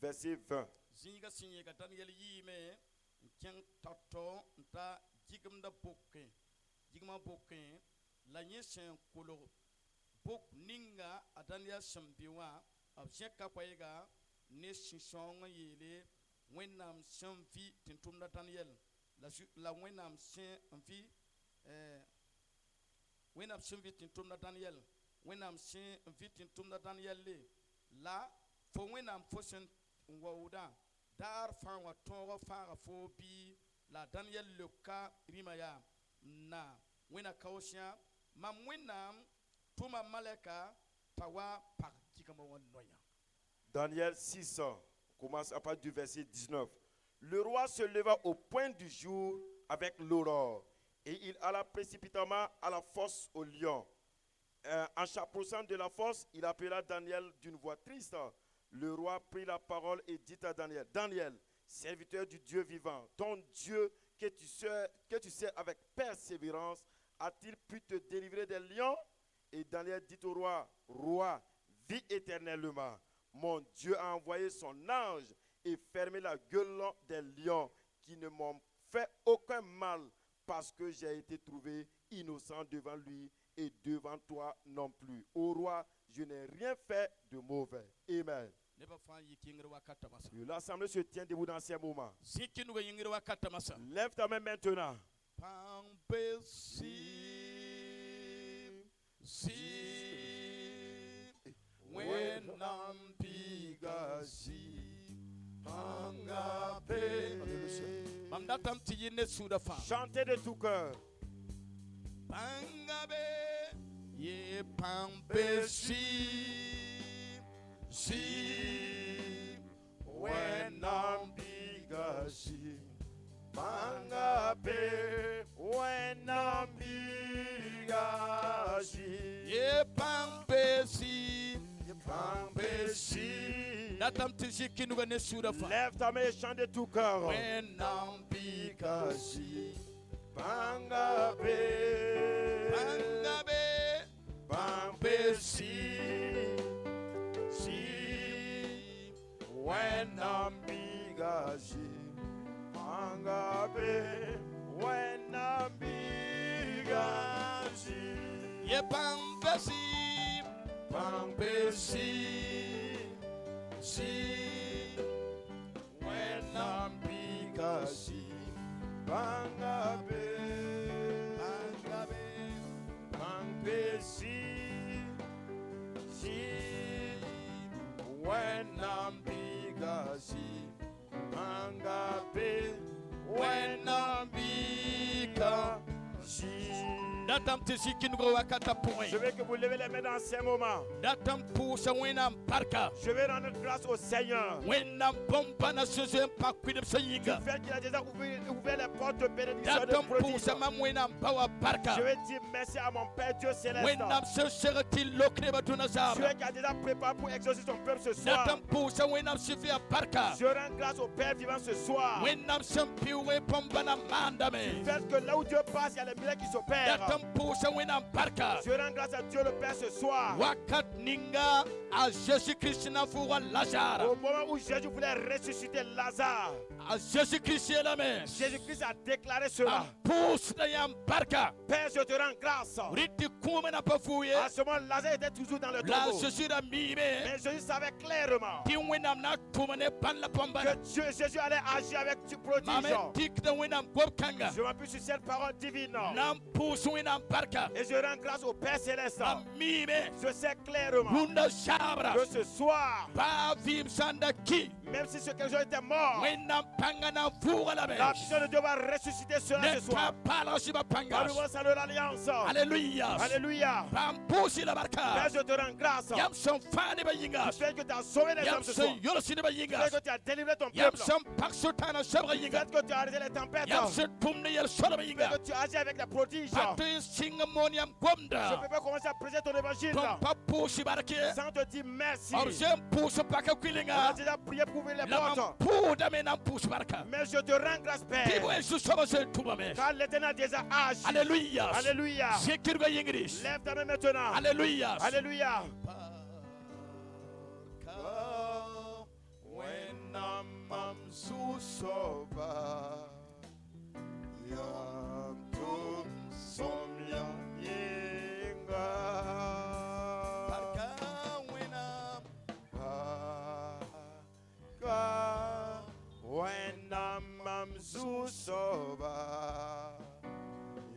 verset 20. Zinga sinye ka Daniel yime nkyang tato nta jigmda bokke jigma bokke la nyesen kolo bok ninga a Daniel sambiwa ab shekka kwaiga ne shisong yele wenam samvi tintumda Daniel la wenam sen envi wenam samvi tintumda Daniel wenam sen envi tintumda Daniel le la fo wenam fosen wauda dar fan wa tongo fara fo bi la Daniel leka rimaya na wena kaosha mam wenam tuma maleka tawa par kikama noya. Daniel 6 commence à partir du verset 19. Le roi se leva au point du jour avec l'aurore et il alla précipitamment à la fosse au lion. En s'approchant de la fosse, il appela Daniel d'une voix triste. Le roi prit la parole et dit à Daniel, Daniel, serviteur du Dieu vivant, ton Dieu que tu sais avec persévérance, a-t-il pu te délivrer des lions? Et Daniel dit au roi, roi, vis éternellement. Mon Dieu a envoyé son ange et fermé la gueule des lions qui ne m'ont fait aucun mal parce que j'ai été trouvé innocent devant lui et devant toi non plus. Ô roi, je n'ai rien fait de mauvais. Amen. L'assemblée se tient debout dans ces moments. Lève ta main maintenant. Chantez de tout cœur. Ye pampesi si when I'm bigasi mangabe when I'm bigasi ye pampesi natam tishiki nuga ne surafa. Lève ta main et chante de tout cœur. When I'm bigasi mangabe pampesi si when I'm bigasi mangabe when I'm bigasi ye pampesi si when I'm bigasi mangabe si when I'm bigasi mangabe when I'm bigasi. Je veux que vous levez les mains dans ces moments. Je vais rendre grâce au Seigneur. Du fait qu'il a déjà ouvert les portes de bénédiction de prodige. Je vais dire merci à mon Père Dieu céleste. Dieu qui a déjà préparé pour exaucer son peuple ce soir. Je rends grâce au Père vivant ce soir. Du fait que là où Dieu passe, il y a les miracles qui s'opèrent. Je rends grâce à Dieu le Père ce soir. Au moment où Jésus voulait ressusciter Lazare, Jésus-Christ a déclaré cela. Père, je te rends grâce. À ce moment, Lazare était toujours dans le tombeau. Mais Jésus savait clairement que Jésus allait agir avec du prodige. Je m'appuie sur cette parole divine. Et je rends grâce au Père Céleste. Je sais clairement que ce soir, même si ce quelque chose était mort, la puissance de Dieu va ressusciter cela ce soir. Par le sang de l'Alliance. Alléluia. Alléluia. Père, je te rends grâce. Tu fais que tu as sauvé les hommes ce soir. Tu fais que tu as délivré ton peuple. Tu fais que tu as arrêté les tempêtes. Tu fais que tu as agi avec les prodiges. Je ne peux pas commencer à prêcher ton évangile sans te dire merci. On a déjà prié pour ouvrir les portes. Mais je te rends grâce, Père, car l'Éternel a déjà agi. Alléluia. Alléluia. Lève ta main maintenant. Alléluia. Alléluia. When Yesu soba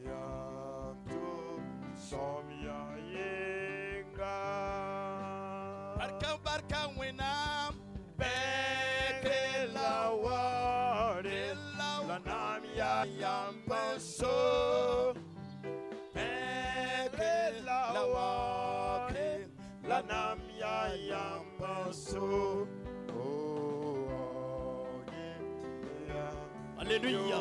yanto somya yenga barkan wenam beke la ware la namya yambaso beke la ware la namya yambaso. Alléluia.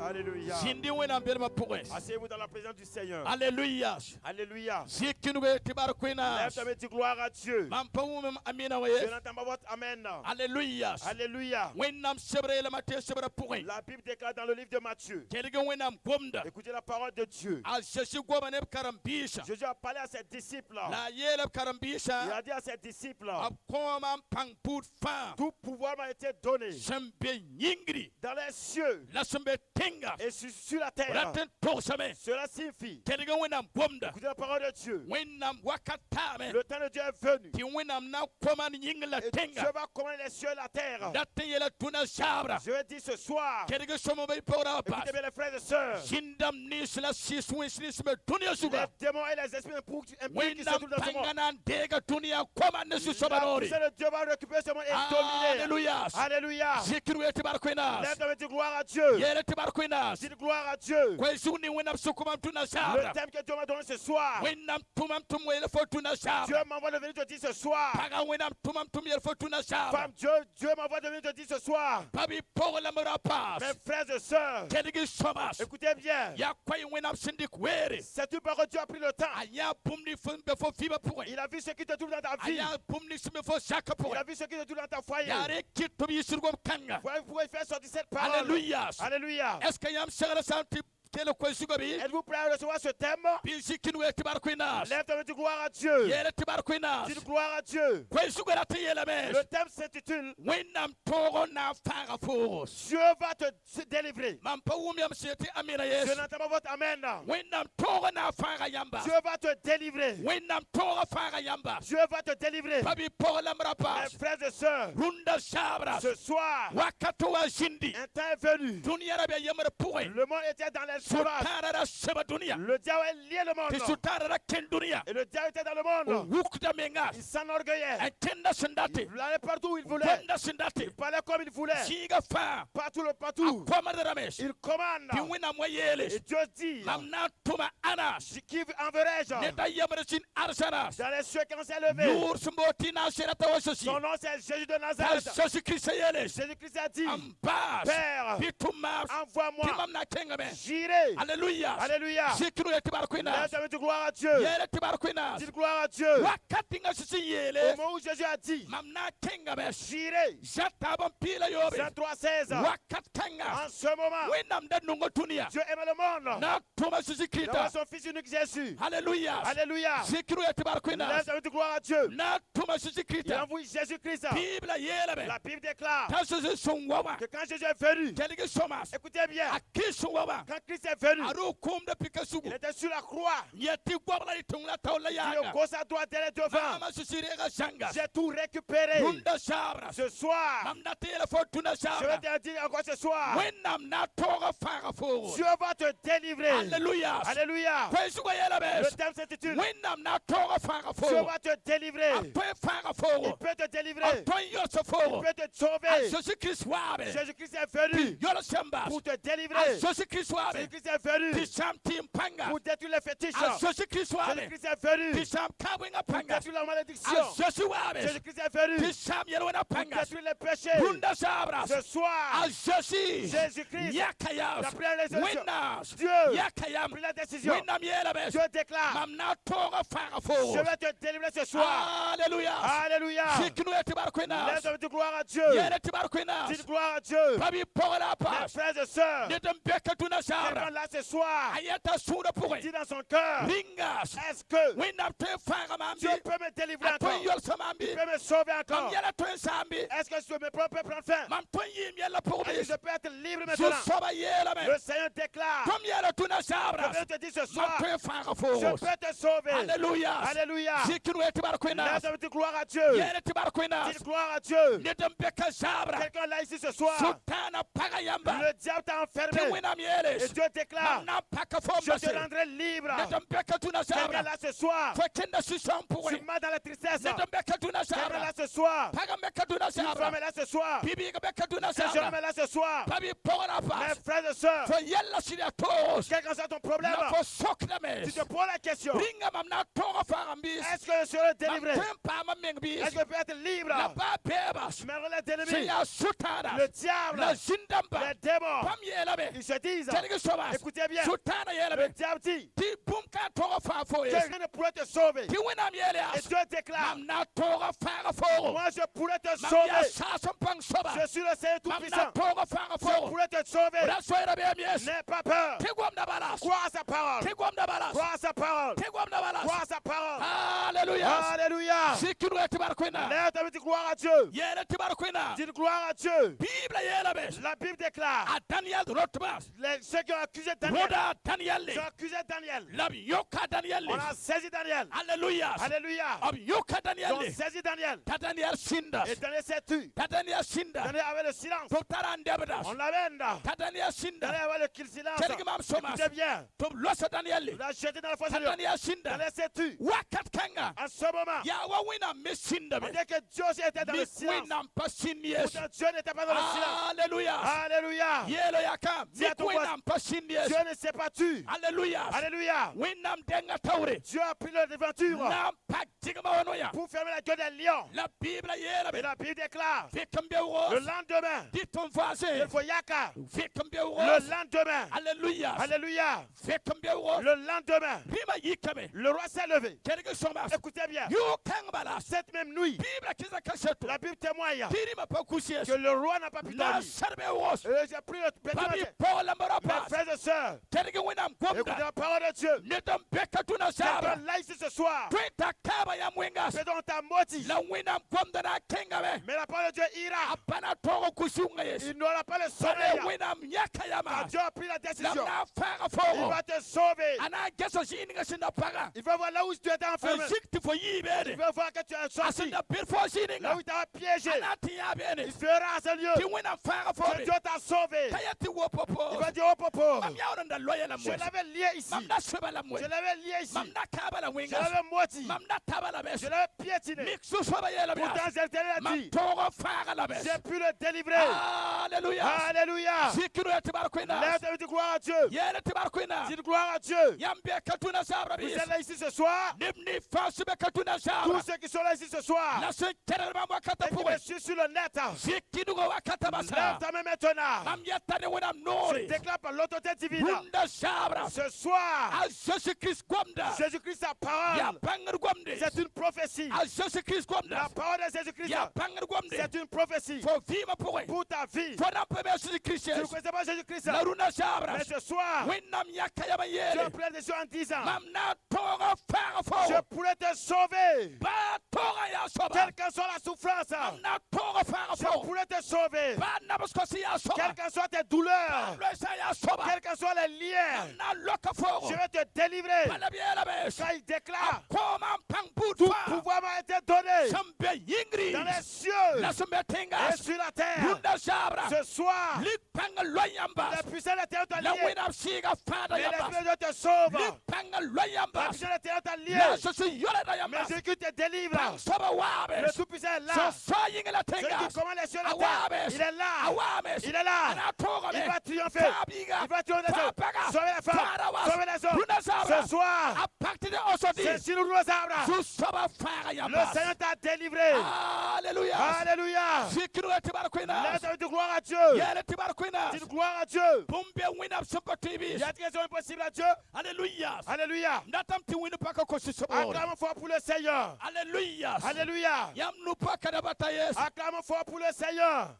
Alléluia. Sindi wenam berma pores. Asseyez-vous dans la présence du Seigneur. Alléluia. Alléluia. Zikinwe tibarkwena. Lève ta main, dis gloire à Dieu. Mampawum amina Je we. n'entends pas votre amen. Alléluia. Alléluia. Wenam sebre la mate sebre pore. La Bible déclare dans le livre de Matthieu. Kelge wenam gomda. Écoutez la parole de Dieu. Al sheshi gomane karambisha. Jésus a parlé à ses disciples. La yele Il karambisha. a dit à ses disciples, Akoma pangput fa. tout pouvoir m'a été donné Sembe nyingri. dans les cieux La sembe tenga. et sur la terre. Raten torsame. Cela signifie, Kelge wenam gomda. écoutez la parole de Dieu. Wenam wakatame. Le temps de Dieu est venu. Ti wenam na koma nyingla Et tenga. Dieu va commander les cieux et la terre. Datte yela tuna sabra. Je dis ce soir, Kelge somo be pora pas. écoutez bien les frères et sœurs, Shindam nisla siswe sisme dunia les suga. démons et les esprits impuits qui se Wenam trouvent dans ce monde. panganan dega dunia koma nesu La sobanori. puissance de Dieu va récupérer ce monde et dominer. Alléluia. Alléluia. Zikirwe tibarkwena. Lève ta main, dis gloire à Dieu. Yele tibarkwena. Dis gloire à Dieu. Kwezuni wenam sukumam tuna Le sabra. thème que Dieu m'a donné ce soir, Wenam tumam tumwele fo tuna sabra. Dieu m'envoie de venir te dire ce soir. Paga wenam tumam tumyele fo tuna sabra. Femme, Dieu m'envoie de venir te dire ce soir. Pabi pour la murapas. Mes frères et sœurs, Kedigi somas. écoutez bien. Ya kwai wenam sindik were. C'est une parole que Dieu a pris le temps. Aya pumni fun befo fiba pour. Il a vu ce qui te trouve dans ta vie. Aya pumni sime fo shaka pour. Il a vu ce qui te trouve dans ta foyer. Yare kitu bi surgom kanga. Vous pouvez faire sortir cette parole. Alléluia. Alléluia. Est-ce que yam sagara santi kele kwesugo bi? Êtes-vous prêts à recevoir ce thème? Bisi kinwe tibarkwena. Lève ta main, dis gloire à Dieu. Yele tibarkwena. Dis gloire à Dieu. Kwesugo la tiyele mes. Le thème s'intitule Wenam toro na fara fos. Dieu va te délivrer. Mampa wumyam seti amina Je yes. n'entends pas votre amen. Wenam toro na fara yamba. Dieu va te délivrer. Wenam toro fara yamba. Dieu va te délivrer. Pabi por la Mes mrapas. frères et sœurs, Runda sabra. ce soir, Wakato wa zindi. un temps est venu. Dunia rabe yamre pourre. Le monde était dans les sauvages. Sutara seba dunia. Le diable est lié le Ti monde. sutara ken dunia. Et le diable était dans le monde. Wukda mengas. Il s'enorgueillait. Entenda sendati. Il allait partout où il voulait. Wanda sendati. Il parlait comme il voulait. Siga fa. Partout. Akwa ramesh. Il commande. Ti wina moyele. Et Dieu dit, Mamna tuma anas. qui enverrai-je? Neta yamre sin arsanas. Dans les cieux quand s'est levé. Nur sumboti na serata wasasi. Son nom c'est Jésus de Ta Nazareth. sosi kriseyeles. Jésus-Christ a dit, Ambas. Père, Bitumas. envoie-moi. Timamna kengame. J'irai. Alléluia. Alléluia. Zikru Lève etibarkwina. ta main, dis gloire à Dieu. Yele tibarkwina. Dis gloire à Dieu. Wakati nga sisi Au yele. moment où Jésus a dit, Mamna kengame. j'irai. Jataban pila yobe. Jean 3,16. Wakatanga. En ce moment, Wenam da nungo tunia. Dieu aime le monde. Na tuma sisi Il krita. envoie son fils unique Jésus. Alléluia. Alléluia. Zikru etibarkwina. Lève ta main, dis gloire à Dieu. Na tuma sisi Il krita. envoie Jésus-Christ. Bible yele La be. Bible déclare Ta sisi sungwawa. que quand Jésus est venu, Keligi somas. écoutez bien, Aki sungwawa. quand Christ est venu, Aro kum de pikasugu. il était sur la croix. Yeti gwabla itungla taula Dieu yaga. gauche à droite, derrière devant. Mama susirega shanga. J'ai tout récupéré. Runda sabra. Ce soir, Mamna tele fortuna je vais sabra. te dire encore ce soir, Wenam na toga fara fo. Dieu va te délivrer. Alléluia. Alléluia. Kwesugo yela Le bes. thème s'intitule Wenam na toga fara fo. Dieu va te délivrer. Atoy fara Il fo. peut te délivrer. Atoy yoso Il fo. peut te sauver. Jésus Christ wabe. Jésus-Christ est venu Yolo sembas. pour te délivrer. Jésus Christ wabe. Jésus-Christ est venu Tisam timpanga. pour détruire les fétiches. Jésus Christ wabe. Jésus-Christ est venu Tisam kabwinga pour panga. détruire la malédiction. Jésus wabe. Jésus-Christ est venu Tisam yelwana pour panga. détruire les péchés. Runda sabra. Ce soir, Jésus. Jésus-Christ Yakayas. a pris la résolution. Winners. Dieu Yakayam. a pris la décision. Winnam yelabes. Dieu déclare, Mamna toga fara je fo. vais te délivrer ce soir. Alléluia. Alléluia. Ziknu etibarkwena. Lève ta gloire à Dieu. Yele tibarkwena. Dis gloire à Dieu. Babi pola Mes pas. frères et sœurs, Nedem bekatuna sabra. quelqu'un là ce soir Ayata sura pourri. dit dans son cœur, Ringas. est-ce que Winnam te fara mambi. Dieu peut me délivrer Atoy encore? yol samambi. Il peut me sauver Mam encore? yela toy sambi. Est-ce que je me peux prendre fin? Mam toy yim yela Est-ce que pourbi. je peux être libre libre maintenant. Zusoba yela Le me. Seigneur déclare. Kom yela tuna Je sabra. viens te dire ce soir, Mapwe fara je fo. peux te sauver. Alléluia. Alléluia. Zikiru etibar kwina. Laisse me dire gloire à Dieu. Yela etibar kwina. Dis gloire à Dieu. Nedem beka sabra. Quelqu'un là ici ce soir. Sutana pagayamba. Le diable t'a enfermé. Tiwina mieles. Et Dieu déclare, Mamna paka je fomba te se. rendrai libre. Nedem beka tuna Quelqu'un sabra. là ce soir, Fakenda sisam tu puwe. m'as dans la tristesse. Nedem beka tuna Quelqu'un sabra. là ce soir, Paga beka tuna une femme sabra. est là ce soir, Bibi beka tuna un jeune sabra. homme est là ce soir. Babi pogana Mes pas. frères et sœurs, Fo yella sidia tos. quel que soit ton problème, Na fo sokna tu mes. te poses la question, Ringa mamna tonga farambis. est-ce que je serai délivré? Mamtempa mamengbis. Est-ce que je peux être libre? La ba bebas. Mais relève l'ennemi, Siya sutana. le diable, La zindamba. les démons, Pam yela be. ils se disent, Telgi sobas. écoutez bien, Sutana yela le be. diable dit, Ti bumka tonga fa fo que yes. rien ne pourrait te sauver. Ti winam Et yelias. Dieu déclare, Mamna tonga fa fo. moi je pourrais te Mamya sauver. sasam pang soba. Je suis le Seigneur Mamna Tout-Puissant. tonga fa Je fo. pourrais te sauver. Rasoira be mies. N'aie pas peur. Tigwam da balas. Crois à sa parole. Tigwam da balas. Crois à sa parole. Tigwam da balas. Crois à sa parole. Alléluia. Alléluia. Sikiru etibar kwina. Lève ta main, dis gloire à Dieu. Yela etibar kwina. Dis gloire à Dieu. Bible yela be. La Bible déclare, A Daniel rotbas. ceux qui ont accusé Daniel, Roda Daniel. ils ont accusé Daniel. Labi yoka Daniel. On a saisi Daniel. Alléluia. Alléluia. Ab yoka Ils ont Daniel. saisi Daniel. Ta Daniel sindas. Et Daniel s'est tu. Ta Daniel sinda. Daniel avait le silence. To taran debadas. On l'amène. Ta Daniel sinda. Daniel avait le silence. Tell him I'm so much. Écoutez bien. To losa Daniel. Il a jeté dans la fosse Ta de lion. Daniel sinda. Daniel s'est tu. Wakat kanga. En ce moment, Ya wa wina misinda on be. dit que Dieu aussi était dans le Mi silence. wina pasinies. Pourtant, Dieu n'était pas dans le silence. Alléluia. Alléluia. Yelo yaka. Dis à Mi ton wina voisin, pasinies. Dieu ne s'est pas tu. Alléluia. Alléluia. Winam denga taure. Dieu a pris leur devanture Nam pak tigama wanoya. pour fermer la gueule des lions. La Bible yela Et be. la Bible déclare, Fikam be le wo. lendemain, Dit ton voisin. il faut yaka. Fikam be wo. Le lendemain, Alléluia. alléluia. Fikam be wo. Le lendemain, Rima yikame. le roi s'est levé. Kelege somas. Écoutez bien, Yo kang balas. cette même nuit, Bible kiza kaseto. la Bible témoigne Tirima pa kusies. que le roi n'a pas pu La dormir. sarbe wos. Et j'ai pris le Papi pétrole. Paul Mes Marapas. frères et sœurs, Kelege winam écoutez gomda. la parole de Dieu. Nedam beka tuna Quelqu'un saba. là ici ce soir, Twita kaba ya mwingas. c'est dans ta moitié. La winam gomda na kengabe. Mais la parole de Dieu ira. Apana toro kusunga yes. Il n'aura pas le Sale sommeil. winam yakayama. Quand Dieu a pris la décision, Lamna fara il foro. va te sauver. Ana geso sininga sinda paga. Il va voir là où tu étais enfermé. Sikti fo Il yibere. va voir que tu es sorti. Asinda birfo Là sininga. où il t'a piégé. Ana tiyabene. Il fera à ce lieu Ti winam fara que foro. Dieu t'a sauvé. Kayati Il wopopo. va dire, oh popo, Mam yawranda loya la je mwes. l'avais lié ici. Mamna seba la Je mwes. l'avais lié ici. Mamna kaba la Je wingas. l'avais moitié. Mamna taba la bes. Je l'avais piétiné. Mixu soba yela bias. Pourtant, je te l'ai Mam dit. toro fara la bes. J'ai pu le délivrer. Alléluia. Alléluia. Sikiru ya tibar kwina. Lève ta main, dis gloire à Dieu. Yele tibar kwina. Dis gloire à Dieu. Yambe katuna sabra Vous bis. êtes là ici ce soir. Nimni fasibe katuna Tous sabra. ceux qui sont là ici ce soir. La se kerelma wakata Et qui puwe. me suivent sur le net. Sikidu go wakata basa. Lève ta main maintenant. Mam yattane winam Je nori. déclare par l'autorité divine. Runda sabra. Ce soir, A Jésus Christ gwamda. Jésus-Christ, sa Ya parole, banger gwamde. c'est une prophétie. A Jésus Christ La gwamda. parole de Jésus-Christ, Ya banger gwamde. c'est une prophétie Fo vima puwe. pour ta vie. Fo rampe be Jésus Christ. Tu ne connais pas Jésus-Christ, La runa sabra. mais ce soir, Winam yakaya ba tu yele. as pris des choses en disant, Mam na tonga fara je fo. pourrais te sauver. Ba tonga ya soba. Quelle que soit la souffrance, Mam na tonga fara je fo. pourrais te sauver. Ba nabaskosi ya soba. Quelles que soient tes douleurs, Lesa ya soba. quels que soient les liens, Na loka fo. je vais te délivrer. Bala biela bes. Car il déclare, Koma pang tout budfa. pouvoir m'a été donné Sambe yingri. dans les cieux La sembe et tengas. sur la terre. Runda sabra. Ce soir, Lik panga loyamba. la puissance de la terre t'a La lié. winam siga fada Mais yamba. l'Esprit de Dieu te sauve. Lik panga La loyamba. puissance de la terre t'a lié. La sosi yola da yamba. Mais Jésus te délivre. Pang soba Le wabes. Tout-Puissant est So là. so yinga la Celui qui tengas. commande les cieux et la Awabes. terre. Il est là. Awabes. Il est là. Ana toga Il me. va triompher. Fabiga. Il va triompher des hommes. Fabaga. Sauver les femmes. Farawas. Sauver les hommes. Runda sabra. Ce soir, A partir de aujourd'hui. c'est sur nous nos arbres. Su soba fara Le yamba. Seigneur t'a délivré. Alléluia. Alléluia. Zikiru ya tibar kwina. Lève ta main, dis gloire à Dieu. Yele tibar kwina. Dis gloire à Dieu. Bumbe winam simpa Il TV. y a des questions impossibles à Dieu. Alléluia. Alléluia. Ndatam ti winu paka ko sisobo. Acclame fort pour le Seigneur. Alléluia. Alléluia. Yam nu paka da batayes. Acclame fort pour le Seigneur.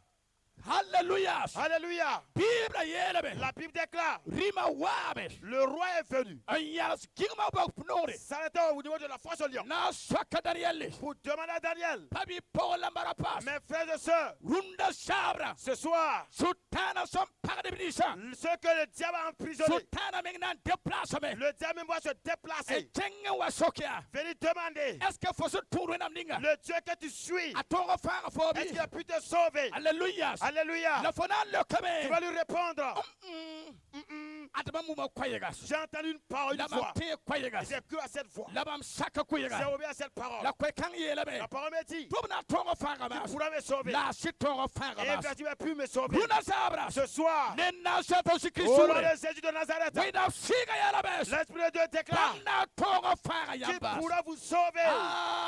Hallelujah. Alléluia. Bibla yelebe. La Bible déclare, Rima wabe. le roi est venu. Ayas gigma bok pnore. S'arrêter au niveau de la fosse au lion Na swaka Daniel. pour demander à Daniel, Pabi Paul Marapas. mes frères et sœurs, Runda sabra. ce soir, Sultana som paradibisa. ce que le diable a emprisonné, Sultana mengnan déplacement. le diable va se Et déplacer. tenge wa sokia. Venez demander, Est-ce que faut se tourner na mninga? le Dieu que tu suis, A tonga fara fobi. est-ce qu'il a pu te sauver? Alléluia. Alléluia. La fona le Tu vas kame. lui répondre, Adama muma kwayegas. j'ai entendu une parole une La fois. mam te kwayegas. J'ai cru à cette voix. La mam saka J'ai kwayegas. obéi à cette parole. La kwe kang yelebe. La parole me dit, Tubna tonga fara tu bas. pourras me sauver. La si tonga fara Et bas. tu vas pu me sauver. Runa sabra. Ce soir, Nena sato si au nom Christ. de Jésus de Nazareth, Wina siga yelebe. l'Esprit de Dieu déclare Bamna tonga fara qu'il yamba. pourra vous sauver.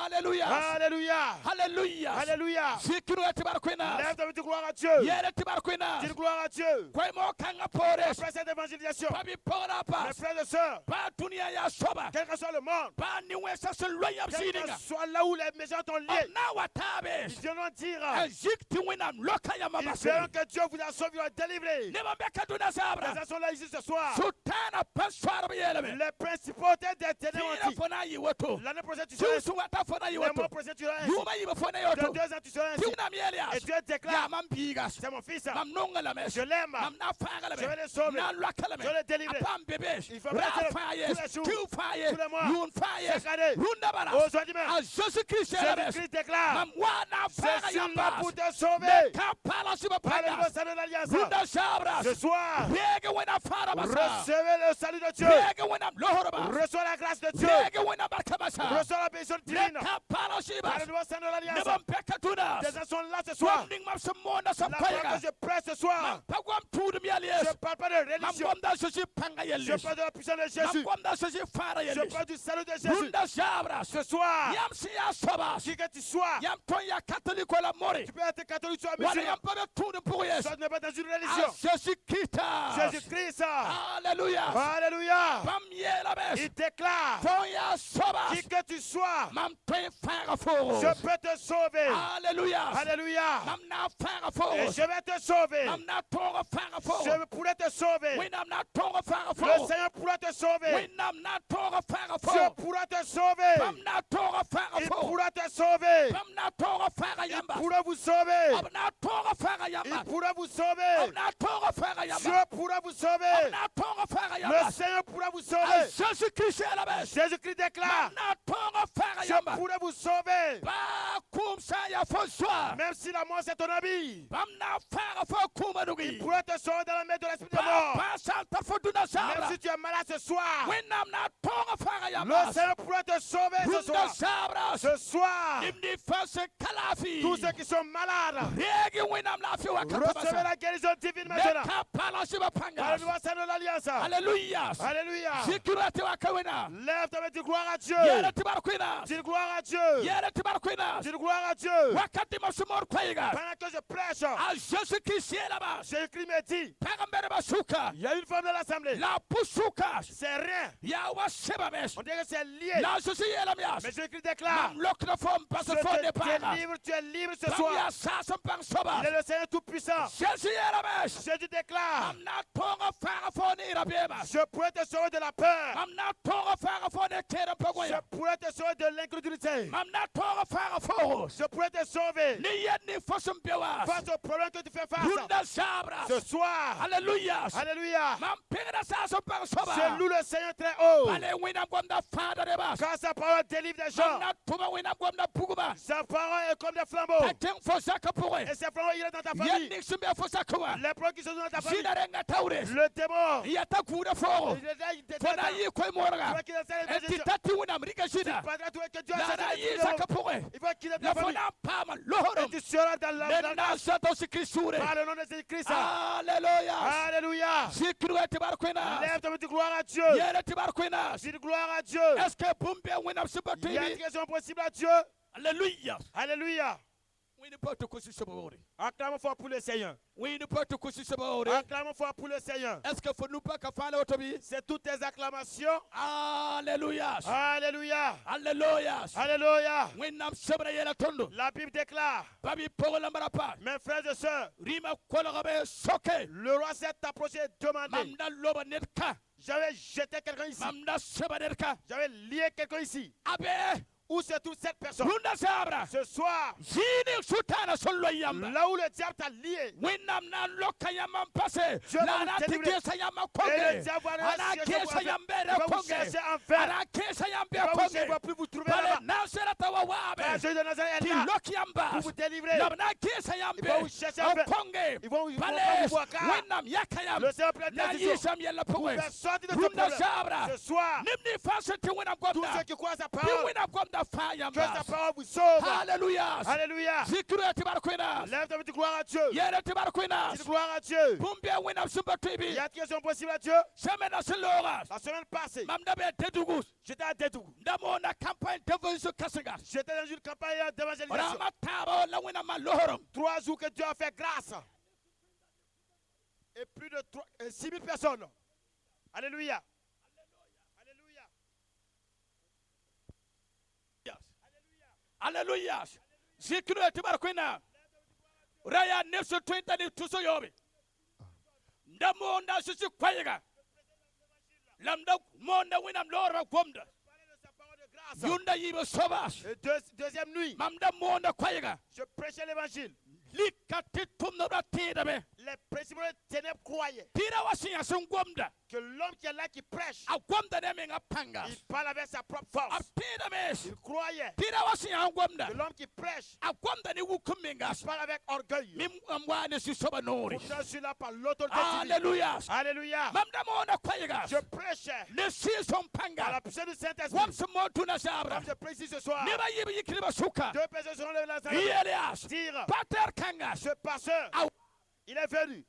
Alléluia. Alléluia. Alléluia. Alléluia. Sikiru etibarkwina. Lève ta petite gloire à Dieu. Yele tibarkwina. Dis gloire à Dieu. Kwe mo kanga pores. Après cette évangélisation, Pabi pora mes pas. frères et sœurs, Ba dunia ya soba. quel que soit le monde, Ba niwe sa se loyam quel que sininga. soit là où les maisons sont liées, Na watabe. ils viendront dire, Ezikti winam loka ya ils mabase. verront que Dieu vous a sauvé, vous a délivré. Ne mambeka duna sabra. Les gens sont là ici ce soir. Sultana paswara yelebe. Les principautés des ténèbres ont Fina dit, fona yiwoto. l'année prochaine tu seras ainsi. Susu wata fona Le yiwoto. mois prochain tu seras ainsi. Yuma yiba fona Dans yoto. 2 ans tu seras ainsi. Tina mielias. Et Dieu Ya déclare, mam bigas. c'est mon fils, Mam nonga la mes. je l'aime, Mam na faga la je vais mes. le sauver, Na loka la je vais le délivrer. Apam bébé. Il faut mettre Rafaye. tous les jours, Kiu faye. tous les mois, Yun faye. chaque année, Runda bara. aujourd'hui même. A Jésus Christ la mes. Jésus-Christ déclare, Mam wana je faga suis là yamba. pour te sauver. Ne kapala siba Par le pagas. sang de l'Alliance, Runda sabras. ce soir, Rege wena fara basa. recevez le salut de Dieu. Rege wena lohoro basa. Reçois la grâce de Dieu. Rege wena barka basa. Reçois la bénédiction divine. Ne kapala Par siba. le sang de l'Alliance, Ne bambeka tunas. des gens sont là ce soir. Wamning mam semona sa La parole payaga. que je prêche ce soir, Mam pagwam tudu mi je alies. ne parle pas de Mam religion. gwamda Jésus panga Je yelis. parle de la puissance de Mam Jésus. gwamda Jésus fara Je yelis. parle du salut de Jésus. Runda sabras. Ce soir, Yam si ya sobas. qui que tu sois, Yam ton ya catholique wala mori. tu peux être catholique, soit Wala musulman, yam pa tudu pour yes. soit tu n'es pas dans une A religion. Jésus Christ. Jésus-Christ, Alléluia. alléluia, Bam yela bes. il déclare, Ton ya sobas. qui que tu sois, Mam ton fara foro. je peux te sauver. Alléluia. Alléluia. Mam na fara Et foro. je vais te sauver. Mam na tonga fara foro. Je pourrais te sauver. Winam na tonga fara Le foro. Seigneur pourra te sauver. Winam na tonga fara Dieu foro. pourra te sauver. Bam na tonga fara Il foro. pourra te sauver. Bam na tonga fara Il yamba. pourra vous sauver. Bam na tonga fara Il yamba. pourra vous Bam sauver. na tonga fara yamba. Dieu pourra vous Bam sauver. na tonga fara Le yamba. Seigneur pourra vous A sauver. Jésus Christ est la base. Jésus-Christ déclare, Bam na tonga fara je yamba. pourrai vous sauver. Ba kum sa ya foswa. Même si la mort c'est ton habit. Bam na fara fo kuma Il nugi. pourra te sauver dans la main de l'esprit de Ba mort. ba salta fo duna Même sabra. si tu es malade ce soir. Winam na tonga fara Le yamba. Seigneur pourra te sauver ce Runda soir. sabra. Ce soir, Imni fase kalafi. tous ceux qui sont malades, Regi winam la fi recevez wakatabasa. la guérison divine maintenant. Neka pala siba Par panga. le doigt saint de l'Alliance. Alléluia. Alléluia. Sikirati wakawina. Lève ta main, dis gloire à Dieu. Yere tibarkwina. Dis gloire à Dieu. Yere tibarkwina. Dis gloire à Dieu. Wakati masumor kwaiga. Pendant que je prêche, A Jésus Christ est là-bas. Jésus-Christ me dit, Pagambere basuka. il y a une femme de l'assemblée. La pusuka. C'est rien. Ya wa sebames. On dirait que c'est lié. La Jésus est là mias. Mais Jésus-Christ déclare, Mam lokna fom je passe fo ne te paga. délivre, tu es libre ce Mam soir. ya sasam pang soba. Il est le Seigneur Tout-Puissant. Jésus est là mias. Jésus déclare, Mam na tonga fara fo ni rabeba. je pourrais te sauver de la peur. Mam na tonga fara fo ne kera Je pagoya. pourrais te sauver de l'incrédulité. Mam na tonga fara fo. Je pourrais te sauver Ni yenni fosum bewa. face au problème que tu fais face. Runda sabra. Ce soir, Alléluia. alléluia, Mam pingna sasam pang soba. je loue le Seigneur très haut. Ale wina gwamda fada de bas. Car sa parole délivre des gens. Mamna tuma wina gwamda puguma. Sa parole est comme des flambeaux. Tateng fosa kapure. Et ces flambeaux, il est dans ta famille. Yenni sumbe fosa kuwa. Les plans qui sont dans ta famille. Sina renga taure. Le démon. Yata kuda foro. Il est là, il te Fona yi koy Tu morga. vois qu'il essaie de Enti tati wina Amerika shida. que Dieu a La changé yi de sa démon. kapure. Il va quitter La ta famille. fona pama Et lohoro. tu seras dans la Nena sato sikrisure. par le nom de Jésus-Christ. Alléluia. Alléluia. Sikiru etibarkwena. Lève ta main, dis gloire à Dieu. Yere tibarkwena. Dis gloire à Dieu. Est-ce que bumbe wina Il y a une sibatini? question possible à Dieu. Alléluia. Alléluia. wini poto kusi sabori. Acclamons fort pour le Seigneur. Wini poto kusi sabori. Acclamons fort pour le Seigneur. Est-ce que faut nous pas kafale otobi? C'est toutes tes acclamations. Alléluia. Alléluia. Alléluia. Alléluia. Winam sabra yela tondo. La Bible déclare, Babi pogola marapa. mes frères et sœurs, Rima kologabe soke. le roi s'est approché et demandé. Mamda loba netka. J'avais jeté quelqu'un ici. Mamda seba netka. J'avais lié quelqu'un ici. Abe. Où se trouve cette personne? Runda sabra. Ce soir, Zini sutana solo yamba. là où le diable t'a lié, Winam na loka yama mpase. Je vais La vous na délivrer. tikesa yama et le konge. diable va Ana chercher kesa vous en vain. yambere Il va vous konge. chercher en vain. Ana kesa Il yambere va vous chercher, il konge. va plus vous trouver Bale là-bas. nasera tawawabe. Car Jésus de Nazareth est là Kiloki yamba. pour vous délivrer. Labna kesa Il va yambe. vous chercher en vain. Konge. Ils vont pas Bale vous voir car winam yakayam. le Seigneur plein Na d'intercession yisam yella pour powe. faire sortir de ce Runda problème. sabra. Ce soir, Nimni fasete winam tous gwamda. ceux qui croient à sa Ki parole, winam gwamda que sa fayamba. parole vous sauve. Hallelujah. Alléluia. Zikru etibarkwina. Lève ta petite gloire à Dieu. Yere etibarkwina. Dis gloire à Dieu. Bumbia winam sumba Il tibi. y a des questions possibles à Dieu. Semena silora. La semaine passée, Mamda be tedugus. j'étais à Dédougou. Ndamo na campagne d'évangélisation kasinga. J'étais dans une campagne d'évangélisation. Rama tabo la wina malohorom. 3 jours que Dieu a fait grâce. Et plus de 6 000 personnes. Alléluia. Alléluia. Hallelujah. Zikru etibarkwina. Raya nefso 20 ni tuso yobi. Ndamo na sisi kwayiga. Lamda monda wina mlora kwomda. Parler de sa parole de grâce. Yunda yibo sobas. Et deuxième nuit, Mamda monda kwayiga. je prêchais l'évangile. Likati tumnobra tidabe. Les principaux ténèbres croyaient Tira wasiya sungwomda. que l'homme qui est là qui prêche, Agwomda nemenga panga. il parle avec sa propre force. Aptidabe. Il croyait Tira wasiya angwomda. que l'homme qui prêche, Agwomda ni wukumenga. il parle avec orgueil. Mim amwane si soba nori. Pourtant, je suis là par l'autorité divine. Hallelujah. Alléluia. Mamda monda kwayiga. Je prêchais Ne season par panga. la puissance du Saint-Esprit. Wamsa motu na sabra. Comme je précise ce soir, Neba yibi yikriba suka. 2 personnes seront levées dans sa Elias. dire, Pater kangas. ce pasteur, Au. il est venu.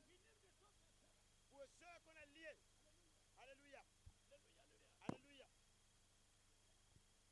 Pour ceux qu'on est liés. Alléluia. Alléluia.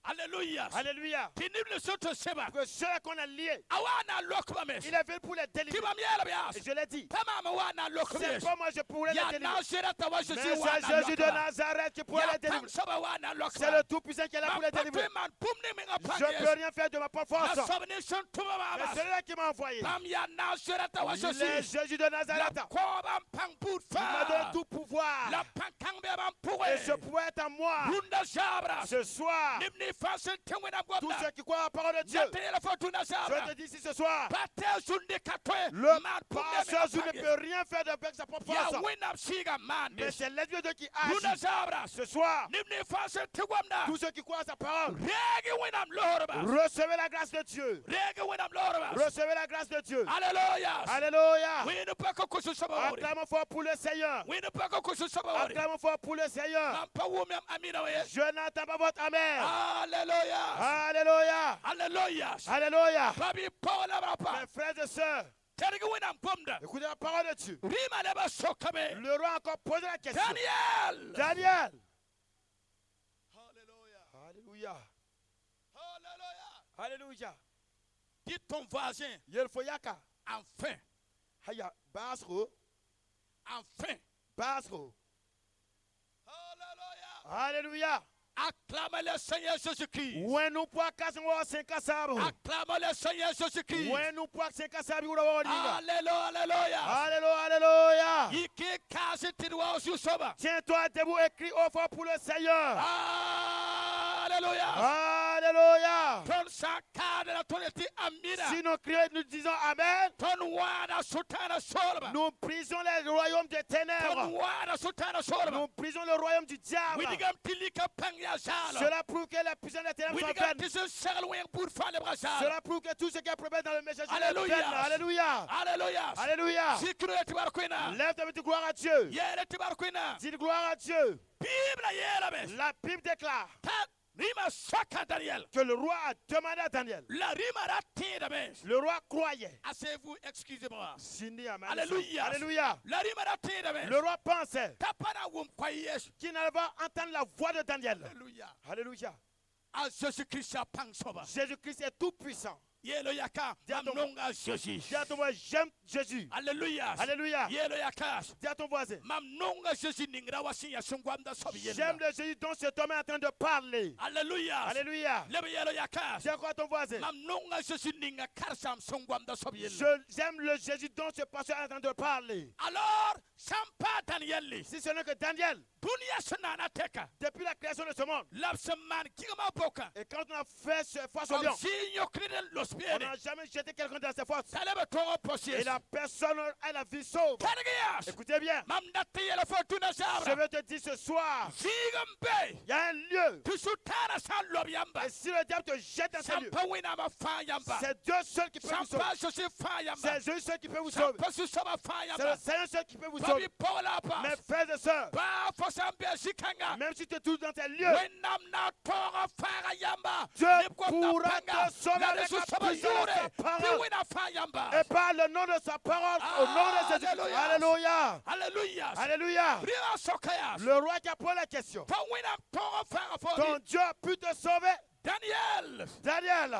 Hallelujah. Alléluia. Tinibli soto seba. Pour ceux qu'on est liés, Awana lokbames. il est venu pour les délivrer. Kiba miela bias. Et je l'ai dit, Tamama wana c'est lokbames. pas moi je pourrais les Ya délivrer. nasirata wa Mais sisi c'est wana Jésus de lokba. Nazareth qui pourrait Ya les délivrer. tamsaba wana C'est lokba. le Tout-Puissant qui est là pour les délivrer. Man pumni minga Je ne peux rien faire de ma propre La force. sabni shuntuma Mais babas. celui-là qui m'a envoyé, Tam ya nasirata wa il est sisi. Jésus de La Nazareth. koba pang Il m'a donné putfa. tout pouvoir. La pankang beba pouwe. Et ce pouvoir est à moi. Runda sabra. Ce soir, Nimni fasen tengwena tous gwamda. ceux qui croient à la parole de Dieu, Jatela fortuna je sabra. te dis ici ce soir, Pater sunde katwe. le Man pasteur pumne ne minga peut rien faire avec sa propre Ya force. win up siga man. Mais c'est l'Esprit de Dieu qui Runda agit. sabra. Ce soir, Nimni fasen tengwamda. tous ceux qui croient à sa parole, Regi win up lorba. recevez la grâce de Dieu. Regi win up lorba. Recevez la grâce de Dieu. Hallelujah. Alléluia. We ne pas que ce soit. Acclamons fort pour le Seigneur. We ne pas que ce soit. Acclamons fort pour le Seigneur. Nampa wumem amina we. Je n'entends pas votre amen. Hallelujah. Alléluia. Hallelujah. Alléluia. Babi Paula Rapa. Mes frères et sœurs, Tergi winam pomda. écoutez la parole de Dieu. Rima leba sokame. Le roi a encore posé la question. Daniel. Daniel. Hallelujah. Alléluia. Hallelujah. Alléluia. Dis ton voisin, Yelfoyaka. enfin, Haya. Basro. enfin. Basro. Hallelujah. Alléluia. Acclame le Seigneur Jésus-Christ. When nous pouvons casser un cinq sabre. Acclame le Seigneur Jésus-Christ. When nous pouvons cinq sabre ou la Alléluia. Alléluia. Alléluia. Alléluia. Ike kasi tidwa osusoba. Tiens-toi debout et crie au fort pour le Seigneur. Alléluia. Alléluia. Ton sakade la toneti amina. Si nous crions, nous disons Amen. Ton wada sutana solba. Nous prisons le royaume des Ton ténèbres. wada sutana solba. Nous prisons le royaume du diable. Widigam tilika pangya sala. Cela prouve que la puissance des ténèbres sont Widigam vaines. tisu sagal wen pour faire brasala. Cela prouve que tout ce qui est préparé dans le message est Alléluia. vaine. Alléluia. Alléluia. Alléluia. Zikru etibarkwina. Lève ta petite gloire à Dieu. Yere etibarkwina. Dis gloire à Dieu. Bible yera bes. La Bible déclare Ta rima saka Daniel. que le roi a demandé à Daniel. La rima ratida bes. Le roi croyait. Asseyez-vous, excusez-moi. Sini, amen. Alléluia. Alléluia. La rima ratida bes. Le roi pensait Tapana wum kwa Yesu. qu'il n'allait pas entendre la voix de Daniel. Alléluia. Alléluia. À Jésus-Christ a pang soba. Jésus-Christ est tout puissant. Yelo yaka. Dis à ton- Mamnonga Jésus. Dis à ton voisin, j'aime Jésus. Alléluia. Alléluia. Yelo yaka. Dis à ton voisin, Mamnonga Jésus ningra wasinya sungwamda sobi j'aime yelo. le Jésus dont cet homme est en train de parler. Alléluia. Alléluia. Lebe yelo yaka. Dis encore à ton voisin, Mamnonga Jésus ninga karsam sungwamda sobi yelo. j'aime le Jésus dont ce pasteur est en train de parler. Alors, Sampa Daniel, Si ce n'est que Daniel, Dunia Sanana Teka, depuis la création de ce monde, Lapsaman Kigama Boka, et quand on a fait ce force au lion, Signo Cridel Los on Piede, n'a jamais jeté quelqu'un dans ses forces. Salaba Toro Et Posies, la personne a la vie sauve. Kanagias, Écoutez bien, Mamdati la Fortuna je Sabra, veux te dire ce soir, Sigam Bay, il y a un lieu. Tusutana San Lobiamba, Et si le diable te jette dans ce lieu, Sampa Winama Fayamba, c'est Dieu seul qui peut vous sauver. Sampa Sosi Fayamba, C'est Jésus seul qui peut vous sauver. Sampa Susama C'est le Fayamba, Seigneur seul qui peut vous Babi sauver. Paula Mes Pas, frères et sœurs, Ba Fosambia Sikanga, même si tu es tous dans tes lieux, Wenam na Tora Farayamba, Dieu pourra te sauver avec la puissance de sa parole Piwina Fayamba. et par le nom de sa parole, au nom de Jésus. Alléluia. Alléluia. Hallelujah. Alléluia. Rima Sokayas. Le roi qui a posé la question. Pawina Tora Ton Farafori. Dieu a pu te sauver. Daniel. Daniel.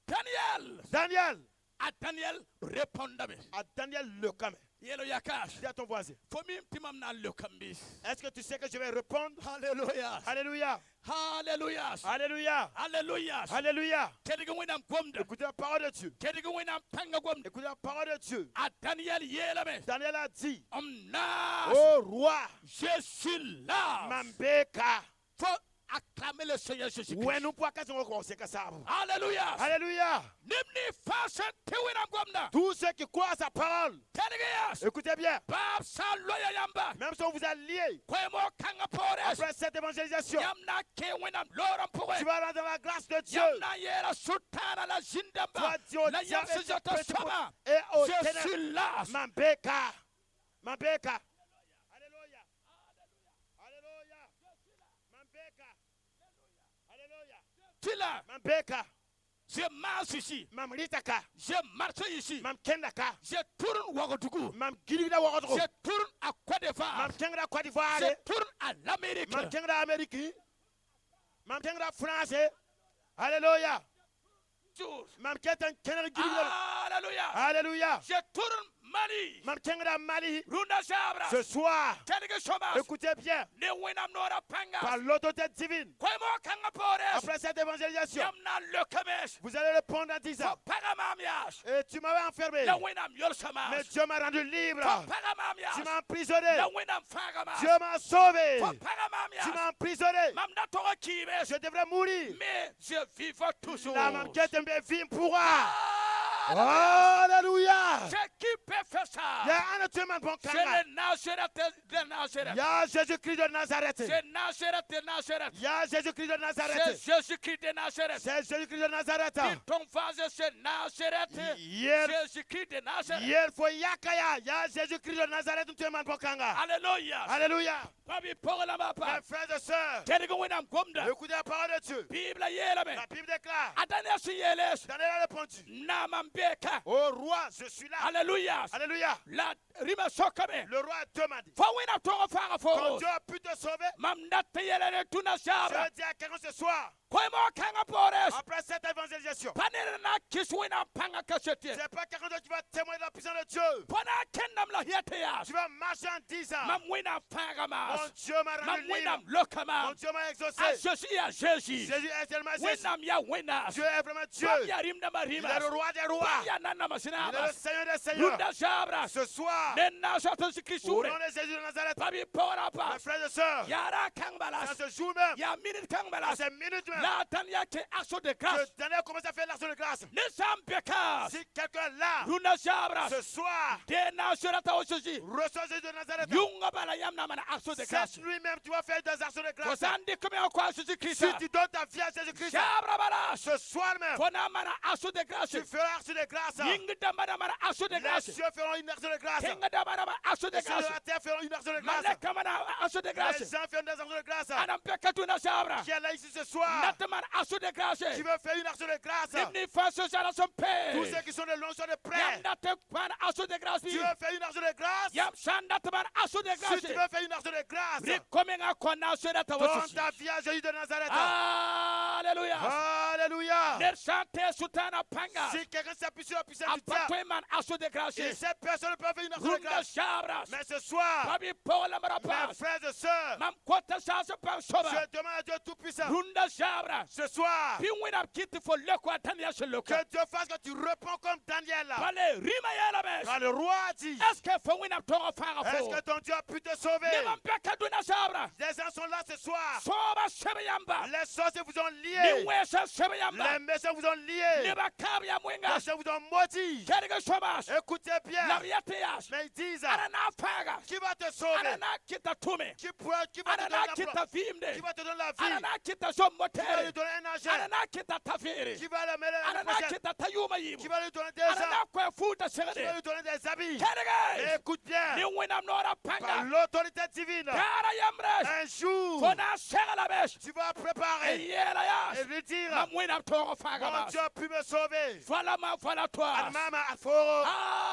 Daniel. Daniel. À Daniel répondait. À Daniel le camé. Yelo Yakash. Dis à ton voisin. Fomim Timam na le kambis. Est-ce que tu sais que je vais répondre? Hallelujah. Alléluia. Hallelujah. Alléluia. Hallelujah. Alléluia. Kedigwinam Gomda. Écoutez la parole de Dieu. Kedigwinam Panga Gomda. Écoutez la parole de Dieu. À Daniel Yelame. Daniel a dit, Omnas. ô roi, Je suis là. Mambeka. Faut acclamer le Seigneur Jésus-Christ. Ouais, nous pouvons c'est que ça. Alléluia. Alléluia. Nimni fasen tiwinam Gomda. Tous ceux qui croient à sa parole, Kedigayas. écoutez bien, Bab San Loya Yamba. même si on vous a lié Kwemo Kanga Pores. après cette évangélisation, Yamna Kewinam Loram Pore. tu vas rentrer dans la grâce de Dieu. Yamna Yera Sultana la Tu Jindamba. vas dire au La diable Yamsijata Sama. et au Je ténèbres, suis là. Mambeka. Mambeka. Alléluia. Alléluia. Mambeka. Alléluia. Tu es là. Mambeka. Je marche ici. Mamritaka. Je marche ici. Mam Kendaka. Je tourne Ouagadougou. Mam Gilida Wagodro. Je tourne à Côte d'Ivoire. Mam Kengra Côte d'Ivoire. Je tourne à l'Amérique. Mam Kengra Amérique. Mam Kengra France. Alléluia. Mam Ketan Kenra Gilida. Alléluia. Alléluia. Je tourne Mali. Mam Kengra Mali. Runda Sabra. Ce soir, Kedige Somas. écoutez bien, Ne winam Nora par Panga. l'autorité divine, Kwemo Kanga Pores. après cette évangélisation, Yamna le Kamesh. vous allez répondre en disant, Pagamamias. et tu m'avais enfermé, La winam Yol Samas. mais Dieu m'a rendu libre. Pagamamias. Tu m'as emprisonné. La winam Fagamas. Dieu m'a sauvé. Tu Pagamamias. m'as emprisonné. Mamna Tora Kimes. Je devrais mourir. Mais je vivrai toujours. La même quête me vit pourra. Ah, Alléluia. c'est qui peut faire ça? Il y a un autre man bon C'est kanga. le Nazareth de Nazareth. Il y a Jésus-Christ de Nazareth. C'est Nazareth de Nazareth. Il y a Jésus-Christ de C'est Nazareth. Jésus-Christ de Nazareth. C'est Jésus-Christ de Nazareth. Dis ton vase, c'est Nazareth. Hier, Jésus-Christ de Nazareth. hier, faut yakaya. Il y a Jésus-Christ de Nazareth. Tu es man bon kanga. Alléluia. Alléluia. Babi pour la mapa. Mes frères et sœurs, Kedigo winam gomda. écoutez la parole de Dieu. Bible yelame. La Bible déclare. Adania si yeles. Daniel a répondu. Namambeka. Ô roi, je suis là. Alléluia. Alléluia. La rima sokame. Le roi a demandé. Fa winam tongo fara Quand fo. Dieu a pu te sauver, Mamnate yelene tuna je sabra. dis à quelqu'un ce soir, Kwemo Kanga Pores. après cette évangélisation, Panera na kiswina panga kasete. c'est pas quelqu'un d'autre qui va témoigner de la puissance de Dieu. Pana kendam la hiateas. Tu vas marcher en disant, Mam winam fagamas. mon Dieu m'a rendu Mam libre. winam Mon lokamas. Dieu m'a exaucé. Associé à Jésus. Jésus est tellement Jésus. Winam ya winas. Dieu est vraiment Dieu. Pam ya rimna Il est marimas. le roi des rois. Pam ya nana Il est le masinabas. Seigneur des seigneurs. Runda sabras. Ce soir, Nena soto au sikrisure. nom de Jésus de Nazareth, Babi pora mes pas. frères et sœurs, Yara kang dans balas. ce jour même, Ya minute kang à balas. ces minutes même, La tanya ke aso de que grâce. Daniel commence à faire l'action de grâce. Nesam bekas. Si quelqu'un là, Runda sabras. ce soir, Dena surata o Jésus. reçoit Jésus de Nazareth, Yunga bala yamna mana aso de grâce. cette nuit même, tu vas faire des actions de grâce. Kosandi kome okwa Jésus Christ. Si tu donnes ta vie à Jésus-Christ, Sabra balas. ce soir même, Fona mana aso de grâce. tu feras action de grâce. Yinga damana mana aso de Les grâce. cieux feront une action de grâce. Kinga damana mana aso de Les cieux de grâce. la terre feront une action de grâce. Maleka mana aso de grâce. Les gens feront des actions de grâce. Anam pekatu na sabra. Qui est là ici ce soir, Nataman aso de grâce. qui veut faire une action de grâce. Nimni faso jala son Tous ceux pe. qui sont de long sont de près. Yam nate pan aso de grâce. Tu veux faire une action de grâce. Yam shandataman aso de Si grâce. tu veux faire une action de grâce, Rikomenga kona aso de donne tawasi. ta vie à Jésus de Nazareth. Hallelujah. Alléluia. Nersante sutana panga. Si quelqu'un s'appuie sur la puissance du diable, Abatweman aso de et gracie. cette personne ne peut pas faire une action de Runda grâce. shabras. Mais ce soir, Babi Paula mes Marapas. frères et sœurs, Mam kota sasa pang soba. je demande à Dieu Tout-Puissant, Runda shabras. ce soir, Pi win up kit for loko atania que sheloka. Dieu fasse que tu réponds comme Daniel. Bale rima yala mes. Quand le roi a dit, Est-ce que for win up tonga fara est-ce fo? que ton Dieu a pu te sauver? Nemam peka duna shabra. Des gens sont là ce soir. Soba shebeyamba. Les sorciers vous ont Ni liés. wesa shebeyamba. Les méchants vous ont liés. Neba kabya Les mwinga. gens vous ont maudit. Kerige sobas. Écoutez bien. Labiatias. Mais ils disent, Arana faga. qui va te sauver? Arana kita tume. Qui va te donner Arana l'emploi? kita vimde. Qui va te donner la vie? Arana kita Qui va lui sommotere. donner un agent? Arana kita tafiri. Qui va le mêler à la Arana prochaine? kita tayuma yibu. Qui va lui donner des Arana gens? kwe futa Qui va segade. lui donner des habits? Kerige. Écoute bien. Ni winam nora Par panga. l'autorité divine, Kara yamres. un jour, Fona segala besh. tu vas préparer Eyela et yas. lui dire, Mam winam tonga faga mon bas. Dieu a pu me sauver. Voilà ma, voilà toi. Mama aforo.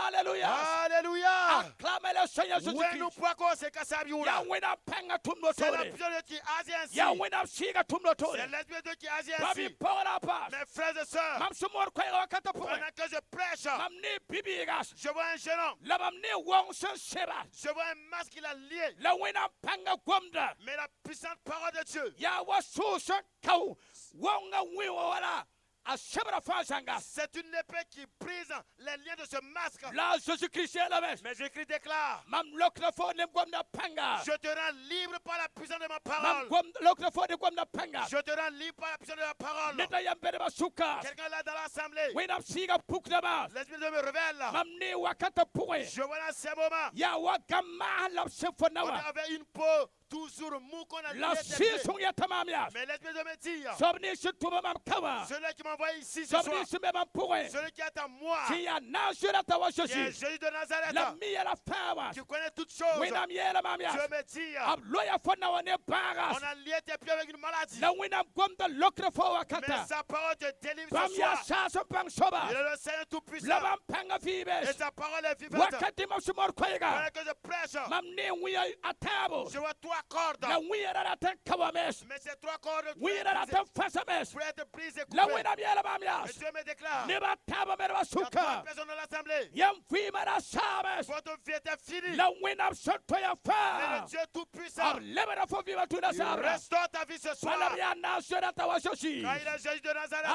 Alléluia. Alléluia. Acclamez le Seigneur When Jésus-Christ. nous pouvons se casser à Ya Bioula. winam panga tumno C'est la tore. puissance de Dieu qui agit ainsi. Ya winam siga tumno tore. C'est l'esprit de Dieu qui agit Babi ainsi. pola pas. Mes frères et sœurs, Mam sumor kwa wakata poe. pendant que je prêche, Mam ni bibi gas. je vois un jeune homme. La mam ni wong sen seba. Je vois un masque qu'il a lié. La winam panga gwamda. Mais la puissante parole de Dieu, Ya wasu sen kau. Wonga wiwa wala. A sebra fasanga. c'est une épée qui brise les liens de ce masque. La Jésus-Christ est la bête. Mais j'écris déclare, Mam lokna fo nem gwamda panga. je te rends libre par la puissance de ma Mam parole. lokna fo de gwamda panga. Je te rends libre par la puissance de la parole. Neta yambere basuka. Quelqu'un là dans l'assemblée, Winam siga puknaba. l'esprit de Dieu me révèle. Mam ni wakata puwe. Je vois dans ces moments, Ya wakama la on sefonawa. avait une peau toujours mou qu'on a La lié tes pieds. sisung ya tamamia. Mais l'esprit de Dieu me dit, Sobni situma mam kawa. celui qui m'envoie ici ce soir, Sobni sume mam puwe. celui qui est à moi, Si ya nazura tawa qui est shoshi. Jésus de Nazareth, La miya la fawa. qui connaît toutes choses, Winam yela mamia. Dieu me dit, Ab loya fonawa ne bagas. on a lié tes pieds avec une maladie. La winam gwamda lokre fo Mais wakata. sa parole te délivre ce Bamya soir. sasa pang soba. Il est le Seigneur Tout-Puissant. La bam panga Et fibes. sa parole est vivante. Wakati masumor kwaiga. Pendant que je prêche, Mam ni wiya atabo. je vois trois cordes. La wiya ratan kawames. Mais ces trois cordes Wiya ratan fasames. pour être brisées, La coupées. winam yela mamia. Et Dieu me déclare, Neba taba merwa il y a trois suka. personnes dans l'assemblée. Yam fima da sabes. Votre vie était finie. La winam sotoya Mais fa. le Dieu Tout-Puissant, Ab lebera fo viva tu na il sabra. restaure ta vie ce soir. Wala ya nasura tawashoshi. Car il est Jésus de Nazareth.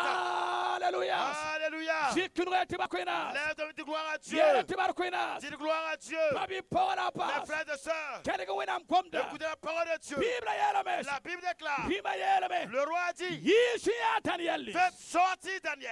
Alléluia. Alléluia. Zikunwe tibakwina. Lève ton gloire à Dieu. Yela tibakwina. Dis gloire à Dieu. Babi pola Mes pas. frères et sœurs, Kene winam gwamda. écoutez la parole de Dieu. Bibla yela mes. La Bible déclare, Bima yela mes. le roi a dit, Yishi atanieli. faites sortir Daniel.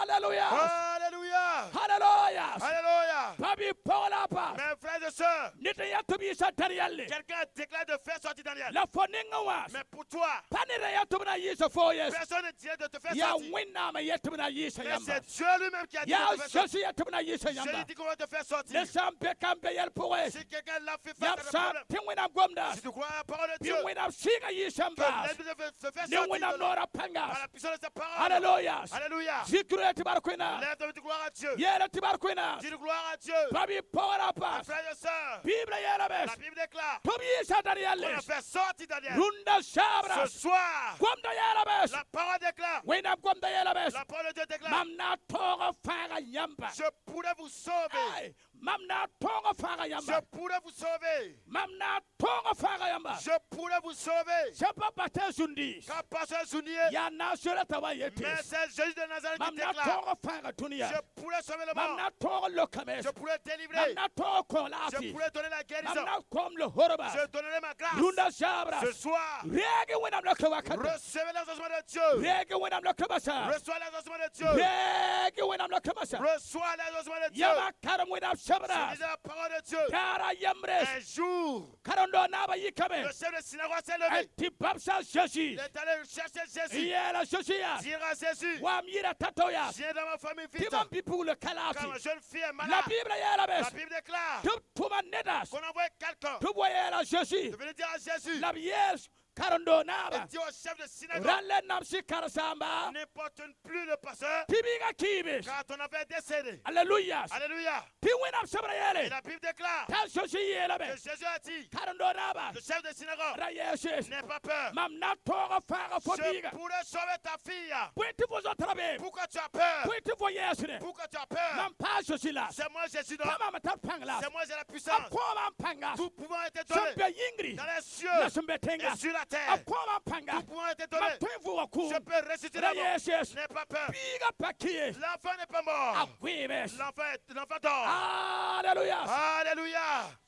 Alléluia. Alléluia. Alléluia. Alléluia. Babi pola pas. Mes frères et sœurs, Nita yatubi sa tanieli. quelqu'un a déclaré de faire sortir Daniel. La foninga was. Mais pour toi, Panira yatubna yisa foyes. personne ne dit de te faire Ya sortir. winna ma yatubna yisa Mais yamba. c'est Dieu lui-même qui a dit Ya de te faire sortir. Jésus yatubna yisa Je lui yamba. dis qu'on va te faire sortir. Le sampe kampe yel poes. Si quelqu'un l'a fait Yam face à sa un problème, tingwina gwamda. si tu crois à la parole de Dieu, Tingwina siga que yisamba. l'esprit de Dieu se fait Ni sortir winam de l'homme nora par pangas. la puissance de sa parole. Alléluia. Alléluia. Zikru etibarkwina. Lève ton gloire à Dieu. Yela tibarkwina. Dis gloire à Dieu. Babi pola Mes pas. frères et sœurs, Bible yela la bes. Bible déclare Tobi yisa qu'on a daniel. fait sortir Daniel. Runda sabra. Ce soir, Gwamda yela bes. la parole déclare, Winam gwamda yela bes. la parole de Dieu déclare, Mamna tonga faga yamba. je pourrais vous sauver. Hey, Mamna tonga faga Je yamba. pourrais vous sauver. Mamna tonga faga yamba. Je pourrais vous sauver. Sapa bate zundi. Quand pasteur Sounier, Ya nasura tawa mais yete. c'est Jésus de Nazareth qui Mamna déclare, tonga faga dunia. je pourrais sauver le mort. Mamna tonga lokames. Je pourrais délivrer. Mamna tonga Je kolati. pourrais donner la guérison. Mamna kom le horoba. Je donnerai ma grâce. Runda sabra. Ce soir, Rege winam lokawakata. recevez l'exaucement de Dieu. Rege winam lokabasa. Reçois l'exaucement de Dieu. Rege winam lokabasa. Reçois l'exaucement de Dieu. Yama karam winam Je sabra. disais la parole de Dieu. Kara yamres. Un jour, Karondo naba yikame. le chef de synagogue s'est levé. Enti babsa Jésus. Il est allé chercher Jésus. Yela Jésus. Dire à Jésus, Wamira tatoya. viens dans ma famille vite. Timam pipu le Quand kalati. ma jeune fille est La malade, Bible yela la bes. Bible déclare Tuma nedas. qu'on envoie quelqu'un Tu voyais la Jésus. de venir dire à Jésus, La bière. karando et naba dis au chef de synagogue, ralle namsi karasamba n'importune plus le pasteur, tibiga kibis car ton avait décédé. Alléluia Alléluia. tiwinam sabra Et yele la Bible déclare ta sosi yele que be Jésus a dit, karando naba le chef de synagogue, rayeses n'aie pas peur. mam na toga faga Je fobiga pourrais sauver ta fille. Puiti vozo trabe Pourquoi tu as peur? puiti vo yesne Pourquoi tu as peur? mam pa sosi la C'est moi Jésus, non? kama mata pangla C'est moi j'ai la puissance. akoma panga Tout pouvant être donné sambe yingri dans les na cieux sambe tenga et sur la terre. akoma panga Tout pouvant être donné. matwevu waku Je peux ressusciter la mort. rayeses N'aie pas peur. biga pakie L'enfant n'est pas mort. akwibes L'enfant dort. Alléluia Alléluia.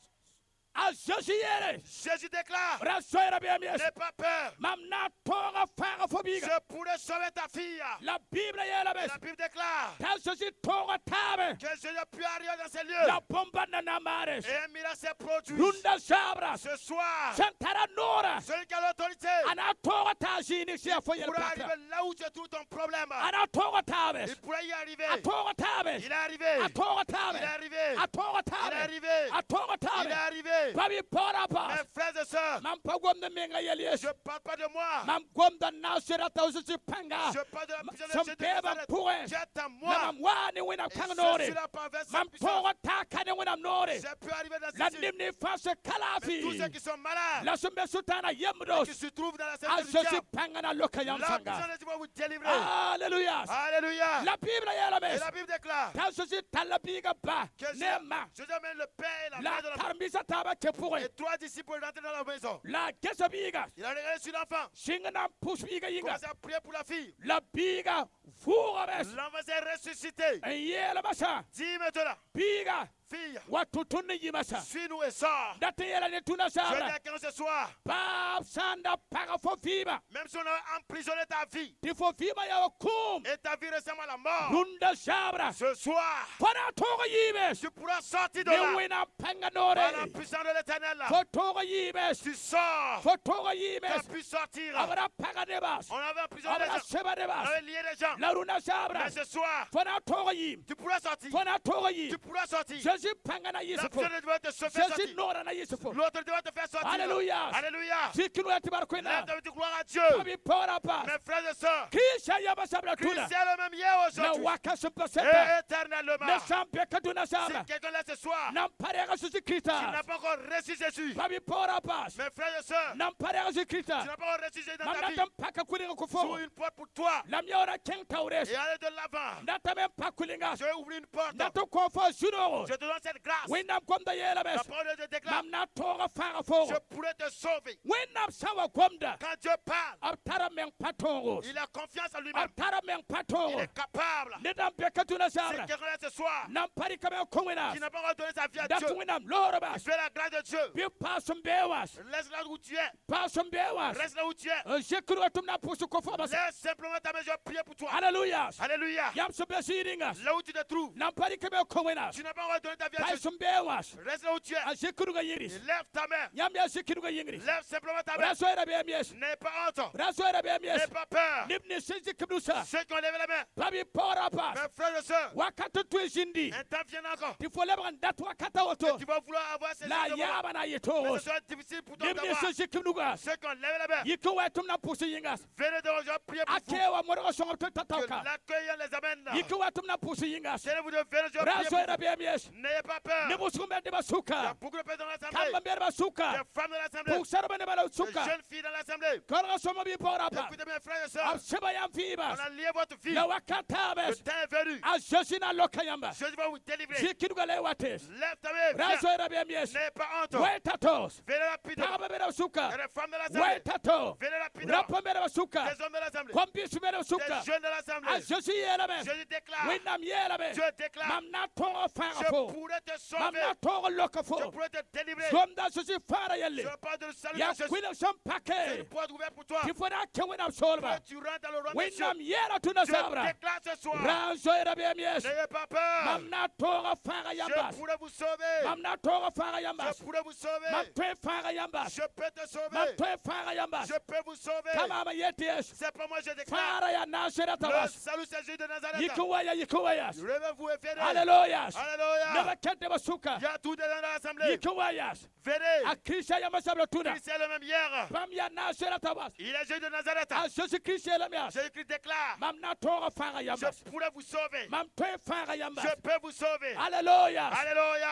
a sosi yele Jésus déclare, rasoira bemies n'aie pas peur. mam na toga faga fobiga Je pourrais sauver ta fille. la Bible yele bes La Bible déclare ta sosi toga tabe que Jésus a pu arriver dans ces lieux. la bomba na namares Et un miracle s'est produit. runda sabras Ce soir, santara nora celui qui a l'autorité ana toga tazini sia fo yele pourra pata arriver là où tu trouves ton problème. ana toga tabes Il pourrait y arriver. a toga tabes Il est arrivé. a toga Il tabes est arrivé. a toga Il est tabes arrivé. a toga Il est tabes arrivé. babi pora pas Mes frères et sœurs, mam pagom de menga yelies je ne parle pas de moi. mam gom da nasira tawsi panga Je parle de la puissance de som Jésus de beba Nazareth pourre qui est na à moi. mam wani wina Et kangnore je suis là par sa mam puissance. toga takane wina nore J'ai pu arriver dans la cette île. nimni fase Mais tous kalafi ceux qui sont malades, la sumbe sutana et yemdos qui se trouvent dans la a scène du sosi diable, panga na loka la yamsanga puissance de Dieu va vous délivrer. Alléluia Alléluia. la Bible yela Et bes la Bible déclare ta sosi talabiga ba que nema Jésus amène le Père et la la Mère de la tarmisa taba ke pourre et trois disciples rentrent dans la maison. la kesa biga Il a regardé sur l'enfant. singana pusbiga Il yinga commence à prier pour la fille. la biga fuga bes L'enfant s'est ressuscité. yela basa Dis maintenant, biga fille, watutunni yimasa suis-nous et sors. date yela ne tuna Je dis sabra à quelqu'un ce soir, bab sanda paga fo fiba même si on a emprisonné ta vie ti fo fiba ya kum et ta vie ressemble à la mort, runda sabra ce soir, fana toga yibes tu pourras sortir de ne là wina panga par la nore puissance de l'éternel. fo toga yibes Tu sors, fo toga tu as yibes pu sortir. abra paga debas On avait emprisonné des abra gens, seba on debas avait lié des gens. la runa sabra Mais ce soir, fana toga yim tu pourras sortir. fana toga Tu yim pourras sortir. Jésus panga na La yisufo puissance de Dieu va te sauver Jésus sortir. nora na yisufo L'autre Dieu va te faire sortir. Alléluia. Alléluia. zikinu ya tibarkwina Lève ta vie de gloire à Dieu. abi pora pas Mes frères et sœurs, kisha yaba sabra Christ tuna est le même hier na aujourd'hui waka subta et seta éternellement. na sampe kaduna Si sabra quelqu'un là ce soir na parega susi qui krista n'a pas encore reçu Jésus, babi pora pas mes frères et sœurs, na parega susi tu krista n'as pas encore reçu Jésus dans ta mamna vie, tam paka kulinga sur kufo une porte pour toi la miora keng taures et aller de l'avant. na tamen pakulinga Je vais ouvrir une porte. na to kofo suno Je te donne cette grâce. winam komda yela La bes parole de Dieu déclare, mamna toga faga fo je pourrais te sauver. winam sawa komda Quand Dieu parle, abtara men patongo il a confiance en lui-même. abtara men Il patongo est capable. nedam bekatuna Si sabra quelqu'un là ce soir nam pari kame kongwina qui n'a pas encore donné sa vie à da Dieu, kongwinam loro bas fais la grâce de Dieu. bi pasum bewas Laisse là où tu es. pasum bewas Reste là où tu es. jekru atum na pusu kofo bas Laisse simplement ta main, je prie pour toi. Alléluia Alléluia. yam so besiringa Là où tu te trouves, nam pari kame kongwina tu n'as pas encore donné ta vie à Jésus. pasum bewas Reste là où tu es. jekru ga yiris Et lève ta main. yam ya jekru ga yingri Lève simplement ta main. rasoira be mies N'aie pas honte. rasoira be mies N'aie pas peur. libni sinji kibdusa Ceux qui ont levé la main, babi pora pas mes frères et sœurs, wakati tu jindi un temps vient encore. ti fo lebran dat wakata Et woto tu vas vouloir avoir ces la choses. yaba na Mais yeto ce sera difficile pour toi libni d'avoir. sinji kibduga Ceux qui ont levé la main, yiko wetum na pusu yingas venez devant, je prie pour vous. akewa moro songo to Que tatauka l'accueil les amène. yiko wetum na pusu yingas Tenez vous de venir, je prie raso pour era be mies vous. N'ayez pas peur. ne busumbe de Il y a basuka beaucoup de personnes dans kamba l'assemblée. mber basuka Des femmes dans l'assemblée. pour sarba ne bala Des suka jeunes filles dans l'assemblée. korga somo bi pora pas Écoutez mes frères et sœurs. ab seba yam On fibas a lié votre vie. la wakata Le bes temps est venu. a josina lokayamba Jésus va vous délivrer. zikiduga le wates Lève ta main. raso Viens. era be mies N'ayez pas honte. wetatos Venez rapidement. kaba bera Il y a suka des femmes dans l'assemblée. wetato Venez rapidement. rapa bera basuka Des hommes dans l'assemblée. kombi sumera Des suka jeunes dans a l'assemblée. josi yela be Jésus déclare. winam yela be Dieu déclare. mamna tongo fanga Je fo pourrais te sauver. mamna tongo loka Je fo pourrais te délivrer. somda sosi fara Je yalle parle de le salut ya de Jésus. kwila som C'est pake une porte ouverte pour toi. tifona kewina solba Quand tu rentres dans le royaume des cieux, winam yela tuna je sabra déclare ce soir. ranzo era be mies N'ayez pas peur. mamna tongo fanga yambas Je pourrais vous sauver. mamna tongo fanga yambas Je pourrais vous sauver. mamtwe fanga yambas Je peux te sauver. mamtwe fanga yambas Je peux vous sauver. kama ma yetes C'est pas moi, je déclare. fara ya nasera Le tabas salut, c'est Jésus de Nazareth. yikuwaya yikuwayas Levez-vous et venez. Alléluia. Alléluia. Ne bakete basuka Il y a tout dedans dans l'assemblée. yikowayas Venez. akrisha yamasabla tuna Christ est le même hier. pam ya nasera tabas Il est Jésus de Nazareth. a Jésus Christ elamias Jésus-Christ déclare, mam na tora fara je yambas pourrais vous sauver. mam toe fara yambas Je peux vous sauver. hallelujah Alléluia.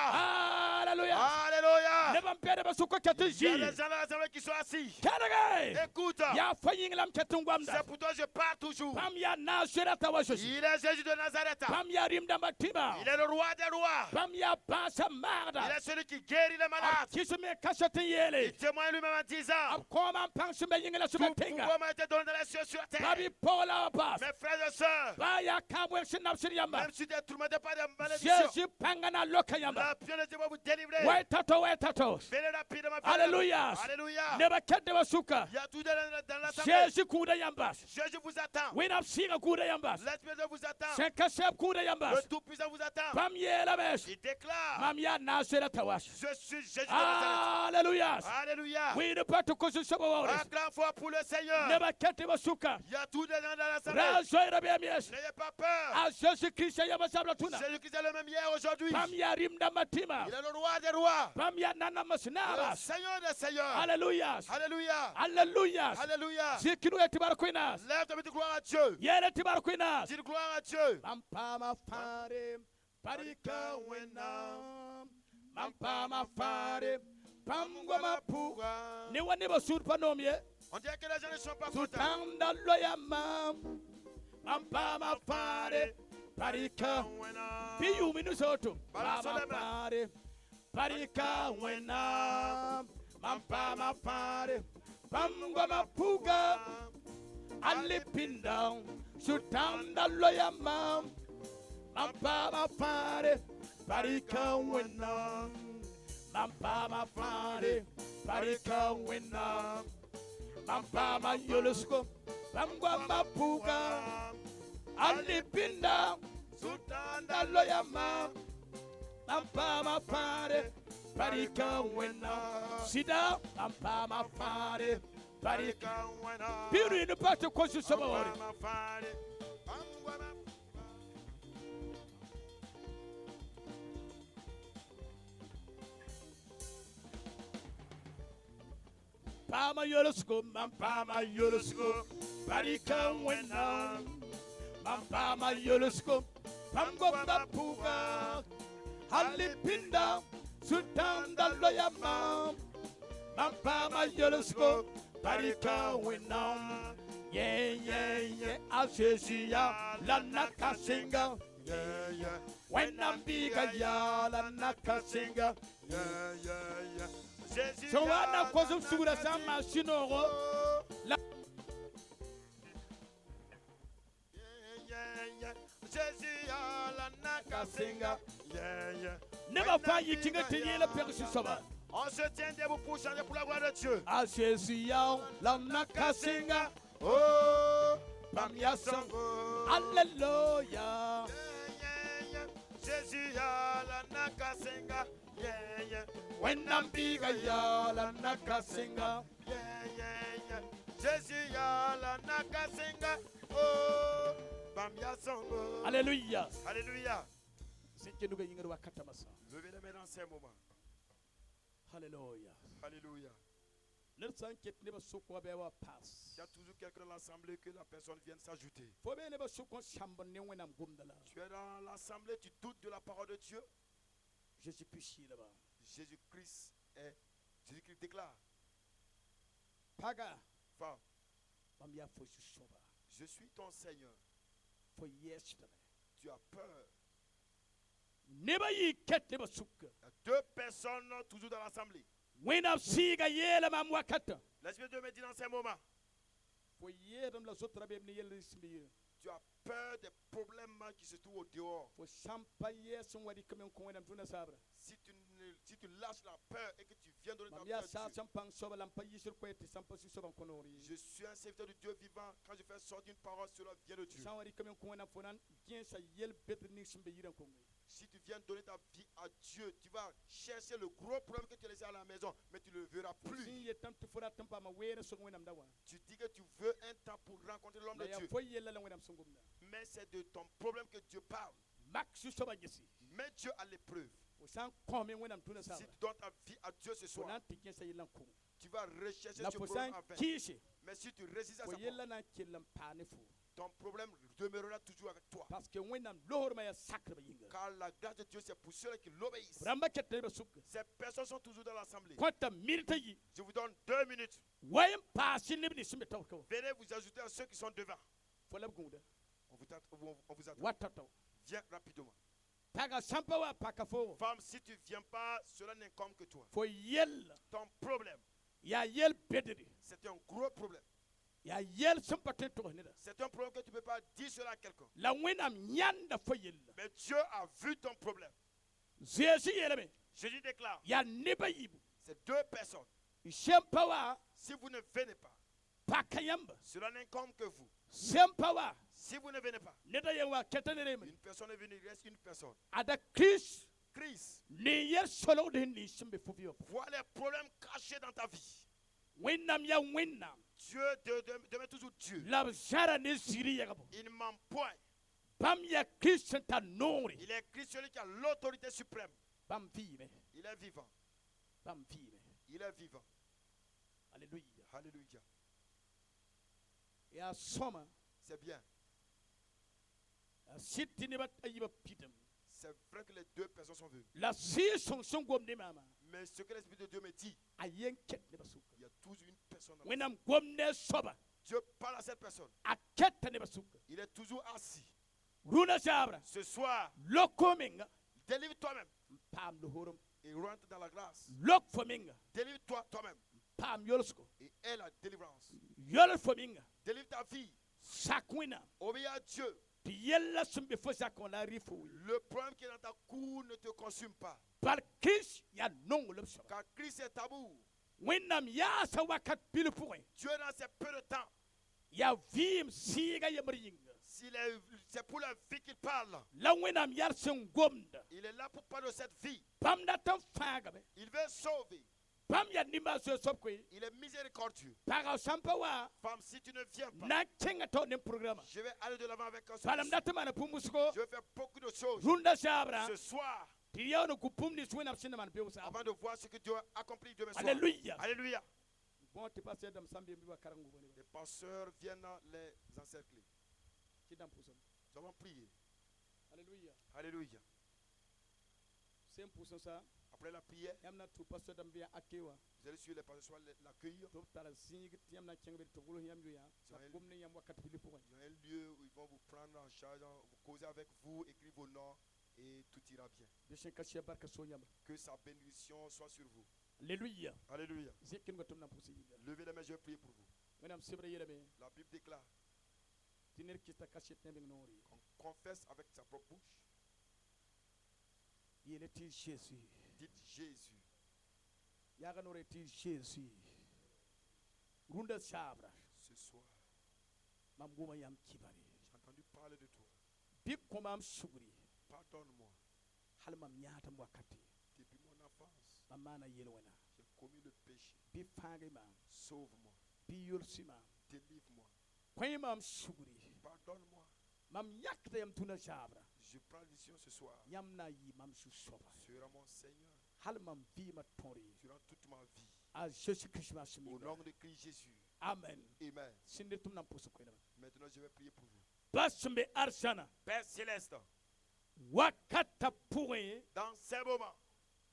hallelujah Alléluia. ne bam pede basuka Il y a ketuji des gens dans l'assemblée qui sont assis. kadagay Écoute, ya fayinglam ketungwamda c'est pour toi que je parle toujours. pam ya nasera tawasus Il est Jésus de Nazareth. pam ya rimda matiba Il est le roi des rois. pam ya basa Il marda est celui qui guérit les malades. kisme kashatin Il yele témoigne lui-même en disant, ab koma pangsumbe yingela tout subetinga pouvoir m'a été donné dans les cieux sur la terre. babi pola bas Mes frères et sœurs, ba ya kamwe sinapsir yamba même si tu es tourmenté par des malédictions, Jésus pangana loka yamba la pion de Dieu va vous délivrer. waitato Venez rapidement. Alléluia. Alléluia. ne bakete basuka Il y a tout dans l'assemblée. Jésus kuda yambas Jésus vous attend. winap singa kuda yambas L'Esprit de Dieu vous attend. senkasep kuda yambas Le Tout-Puissant vous attend. pam yela bes Il déclare, mam ya nasera tawas je suis Jésus de Nazareth. Alléluia Alléluia. we ne pas to kususobo wores Acclame fort pour le Seigneur. ne bakete basuka Il y a tout dedans dans l'assemblée. razoira bemies N'ayez pas peur. a Jésus Christ yabasabla tuna Jésus-Christ est le même hier aujourd'hui. pam ya rimda matima Il est le roi des rois. pam ya nana Le masnabas Seigneur des seigneurs. Alléluia Alléluia. Alléluia Alléluia. zikiru etibar kuinas Lève ta petite gloire à Dieu. yele etibar kuinas Dis gloire à Dieu. Mampama fare parika wena Mampama fare pamgoma pu ni wani ba sur panomye On dirait que les gens ne sont pas contents. sutanda loya mam Mampama fare parika piyu minusoto Mama fare parika wena Mampama fare pamgoma puga alipinda sutanda loya mam Mampama fare parika wena Mampama fare parika wena Mampama yolusko Pamgwama puga alipinda sutanda loya mam Mampama fare parika wena sida Mampama fare parika Biru ne pas te cause sabori Pama yolusko Mampama yolusko parika wena Mampama yolusko Pamgwama puga alipinda sutanda loya mam Mampama yolusko parika wena yeah ashesia la nakasinga wena mbiga ya la nakasinga so wana kozo sura sama shinoro la nakasinga never find you kinga tiyela persi soba. On se tient debout pour chanter pour la gloire de Dieu. Ashesia la nakasinga Oh, Bamia songo Alléluia Jésus ya la nakasenga. Yeah, yeah. When I'm big ya la nakasinga Yeah. Jésus ya la nakasenga. Oh, Bamia songo. Alléluia Alléluia. Sinkenuga yinga wakata masa Levez les mains dans ces moments. Alléluia Alléluia. Nersan ket ne basoko bewa pass Il y a toujours quelqu'un dans l'assemblée que la personne vienne s'ajouter. Fobe ne basoko shambon ne wenam gumdala Tu es dans l'assemblée, tu doutes de la parole de Dieu. Je suis pichi là-bas Jésus-Christ déclare, Paga Femme, Bamia fo soba je suis ton Seigneur. fo yesterday Tu as peur. Neba yi ket ne basuka Il y a deux personnes toujours dans l'assemblée. Wenam siga yela mam wakata L'Esprit de Dieu me dit dans ces moments, fo yedam la zotra be ne yel ismi tu as peur des problèmes qui se trouvent au dehors. fo champa yeson wadi kamen ko wenam tuna sabra Si tu lâches la peur et que tu viens donner ta vie Mamia à sa Dieu, champang soba lampa yisur ko eti sampa si soba konori je suis un serviteur de Dieu vivant. Quand je fais sortir une parole, cela vient de Dieu. Sawari kamen ko wenam fonan gien sa yel bet ni simbe yiran ko Si tu viens donner ta vie à Dieu, tu vas chercher le gros problème que tu as laissé à la maison, mais tu ne le verras plus. Sin ye tam fura tampa ma wera so wenam dawa Tu dis que tu veux un temps pour rencontrer l'homme na de ya Dieu, fo yella la wenam sungumna mais c'est de ton problème que Dieu parle. mak su soba nyesi Mets Dieu à l'épreuve. o san kome wena mtuna Si sabra tu donnes ta vie à Dieu ce ko soir, nan tikin sa yilan ko tu vas rechercher la ce po problème san en vain. kishi Mais si tu résistes à ko sa yella porte, na killan pane fu ton problème demeurera toujours avec toi. parce que wena lohor ma ya sakra ba yinga Car la grâce de Dieu, c'est pour ceux qui l'obéissent. ramba kette ba suk Ces personnes sont toujours dans l'assemblée. kwanta minta yi Je vous donne 2 minutes. wayan pasin libni simbe taw ko Venez vous ajouter à ceux qui sont devant. fo lab gunda On vous attend. wata taw Viens rapidement. paga sampa wa paka fo Femme, si tu ne viens pas, cela n'incombe que toi. fo yel Ton problème, ya yel bedri c'est un gros problème. ya yel sampaten to ne da C'est un problème que tu ne peux pas dire cela à quelqu'un. la wenam nyanda fo yel Mais Dieu a vu ton problème. zesi yelame Jésus déclare, ya neba yibu c'est 2 personnes. sempa wa Si vous ne venez pas, paka yamba cela n'incombe que vous. sempa wa Si vous ne venez pas, neda yewa ketanere une personne est venue, il reste une personne. ada Chris Christ, ni yer solo de ni simbe fofio vois les problèmes cachés dans ta vie. wenam ya wenam Dieu demeure toujours Dieu. la jara ne siri yagabo Il ne ment point. bam ya Chris ta nori Il est Christ celui qui a l'autorité suprême. bam fiime Il est vivant. bam fiime Il est vivant. alléluia Alléluia. ya soma C'est bien. ya sitti ne bat ayiba pitam C'est vrai que les 2 personnes sont venues. la si son gom ne mama Mais ce que l'Esprit de Dieu me dit, ayen ket ne basuka il y a toujours une personne. Dans wenam gom ne soba Dieu parle à cette personne. a ketta ne basuka Il est toujours assis. runa sabra Ce soir, lokko menga délivre toi-même pam lo horom et rentre dans la grâce. lok fo menga Délivre-toi toi-même pam yolsko et aie la délivrance. yol fo menga Délivre ta vie. sakwina Obéis à Dieu. ti yella sumbe fo sakon la rifo Le problème qui est dans ta cour ne te consume pas. par Chris ya nongo lo soba Car Christ est tabou. wenam ya sa wakat pile pour Dieu dans ces peu de temps, ya vim siga yamri yinga c'est pour la vie qu'il parle. la wenam yar sen gomda Il est là pour parler de cette vie. pam da tan faga be Il veut sauver. pam ya nimba so sob ko Il est miséricordieux. paga sampa wa Femme, si tu ne viens pas, na kenga to ne programme je vais aller de l'avant avec un seul. palam data mana pumusko Je vais faire beaucoup de choses. runda sabra Ce soir, ti yawno ku pumni suena sina man peu sa avant de voir ce que Dieu a accompli demain soir. alléluia Alléluia. bon ti passé dam sambi bi karangu boni Les penseurs viennent les encercler. ci dam pusam Nous allons prier. alléluia Alléluia. 5% ça Après la prière, yamna tu passé dam bi akewa vous allez suivre les pasteurs l'accueillir. to tara singi yamna cengbe to gulo yam ya sa gomne yam wakat bi pour Ils ont un lieu où ils vont vous prendre en charge, vous causer avec vous, écrire vos noms et tout ira bien. de shenka she barka so yam Que sa bénédiction soit sur vous. alléluia Alléluia. zekin gotum na pusi Levez les mains, je vais prier pour vous. wenam sebre yelebe La Bible déclare tiner kista kashet ne nori qu'on confesse avec sa propre bouche. yele ti jésus Dites Jésus. yaga nore ti jésus runda sabra Ce soir, mam goma yam kibari j'ai entendu parler de toi. bi komam sugri Pardonne-moi. hal mam nyata wakati Depuis mon enfance, mamana yelwena j'ai commis le péché. bi fange mam Sauve-moi. bi yolsi mam Délivre-moi. koy mam sugri Pardonne-moi. mam yakta yam tuna sabra Je prends la décision ce soir. yam na yi mam su soba Tu seras mon Seigneur hal mam vi ma tori durant toute ma vie. a jésus christ ma Au sumi nom de Christ Jésus. amen Amen. sinde tum nam pusu koy Maintenant, je vais prier pour vous. basumbe arsana Père Céleste, wakata pouré dans ces moments,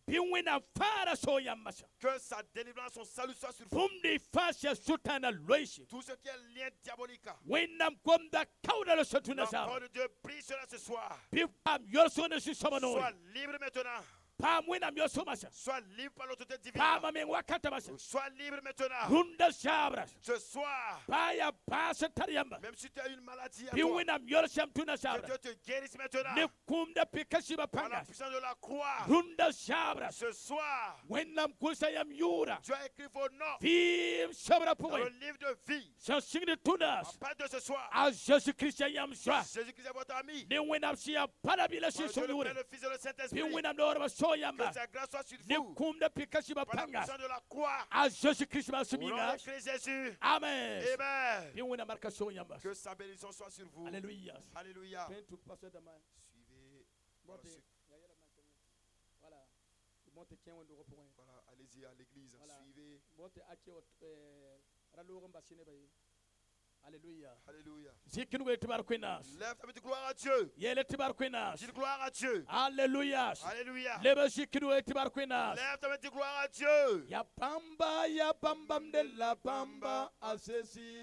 bi wena fara so yam masa que sa délivrance, son salut soit sur vous. fumdi fasha sutana loishi Tout ce qui est lien diabolique, wenam gomda kawda lo sotuna l'enfant sabra de Dieu prie cela ce soir. bi pam yolso ne su soba no Sois libre maintenant. pam wenam yolso masa Sois libre par l'autorité divine. pam men wakata masa Sois libre maintenant. runda sabra Ce soir, baya basa tariyamba même si tu as une maladie à bi toi, wenam yolsam tuna que sabra Dieu te guérisse maintenant. ne kumda pikashiba Par la panga puissance de la croix. runda sabra Ce soir, wenam kulsayam yura Dieu a écrit vos noms fi sabra dans pouré le livre de vie. so signi tunas À partir de ce soir, a jésus christ yam swa Jésus-Christ est votre ami. ne wenam siya parabila Par si le Dieu, le sonyure Père, le Fils et le bi Saint-Esprit. wenam do so Que yamba sa grâce soit sur ne vous. kumda pikashiba Par la panga puissance de la croix. a jésus christ ma Au nom suminga de Christ Jésus. amen Amen. bi wenam marka so yamba Que sa bénédiction soit sur vous. alléluia Alléluia. Pent to pastor dama Suivez Monte. Voilà. Monte tiens on doit pour. Voilà, allez-y à l'église, Voilà. suivez. Monte ache ralorum basine bay. Alléluia. Alléluia. Zikinu we tibar kwinas. Lève ta main, dis gloire à Dieu. Yele tibar kwinas. Dis gloire à Dieu. Alléluia. Alléluia. Lebe zikinu we tibar kwinas. Lève ta main, dis gloire à Dieu. Ya pamba mbam de la pamba asesi.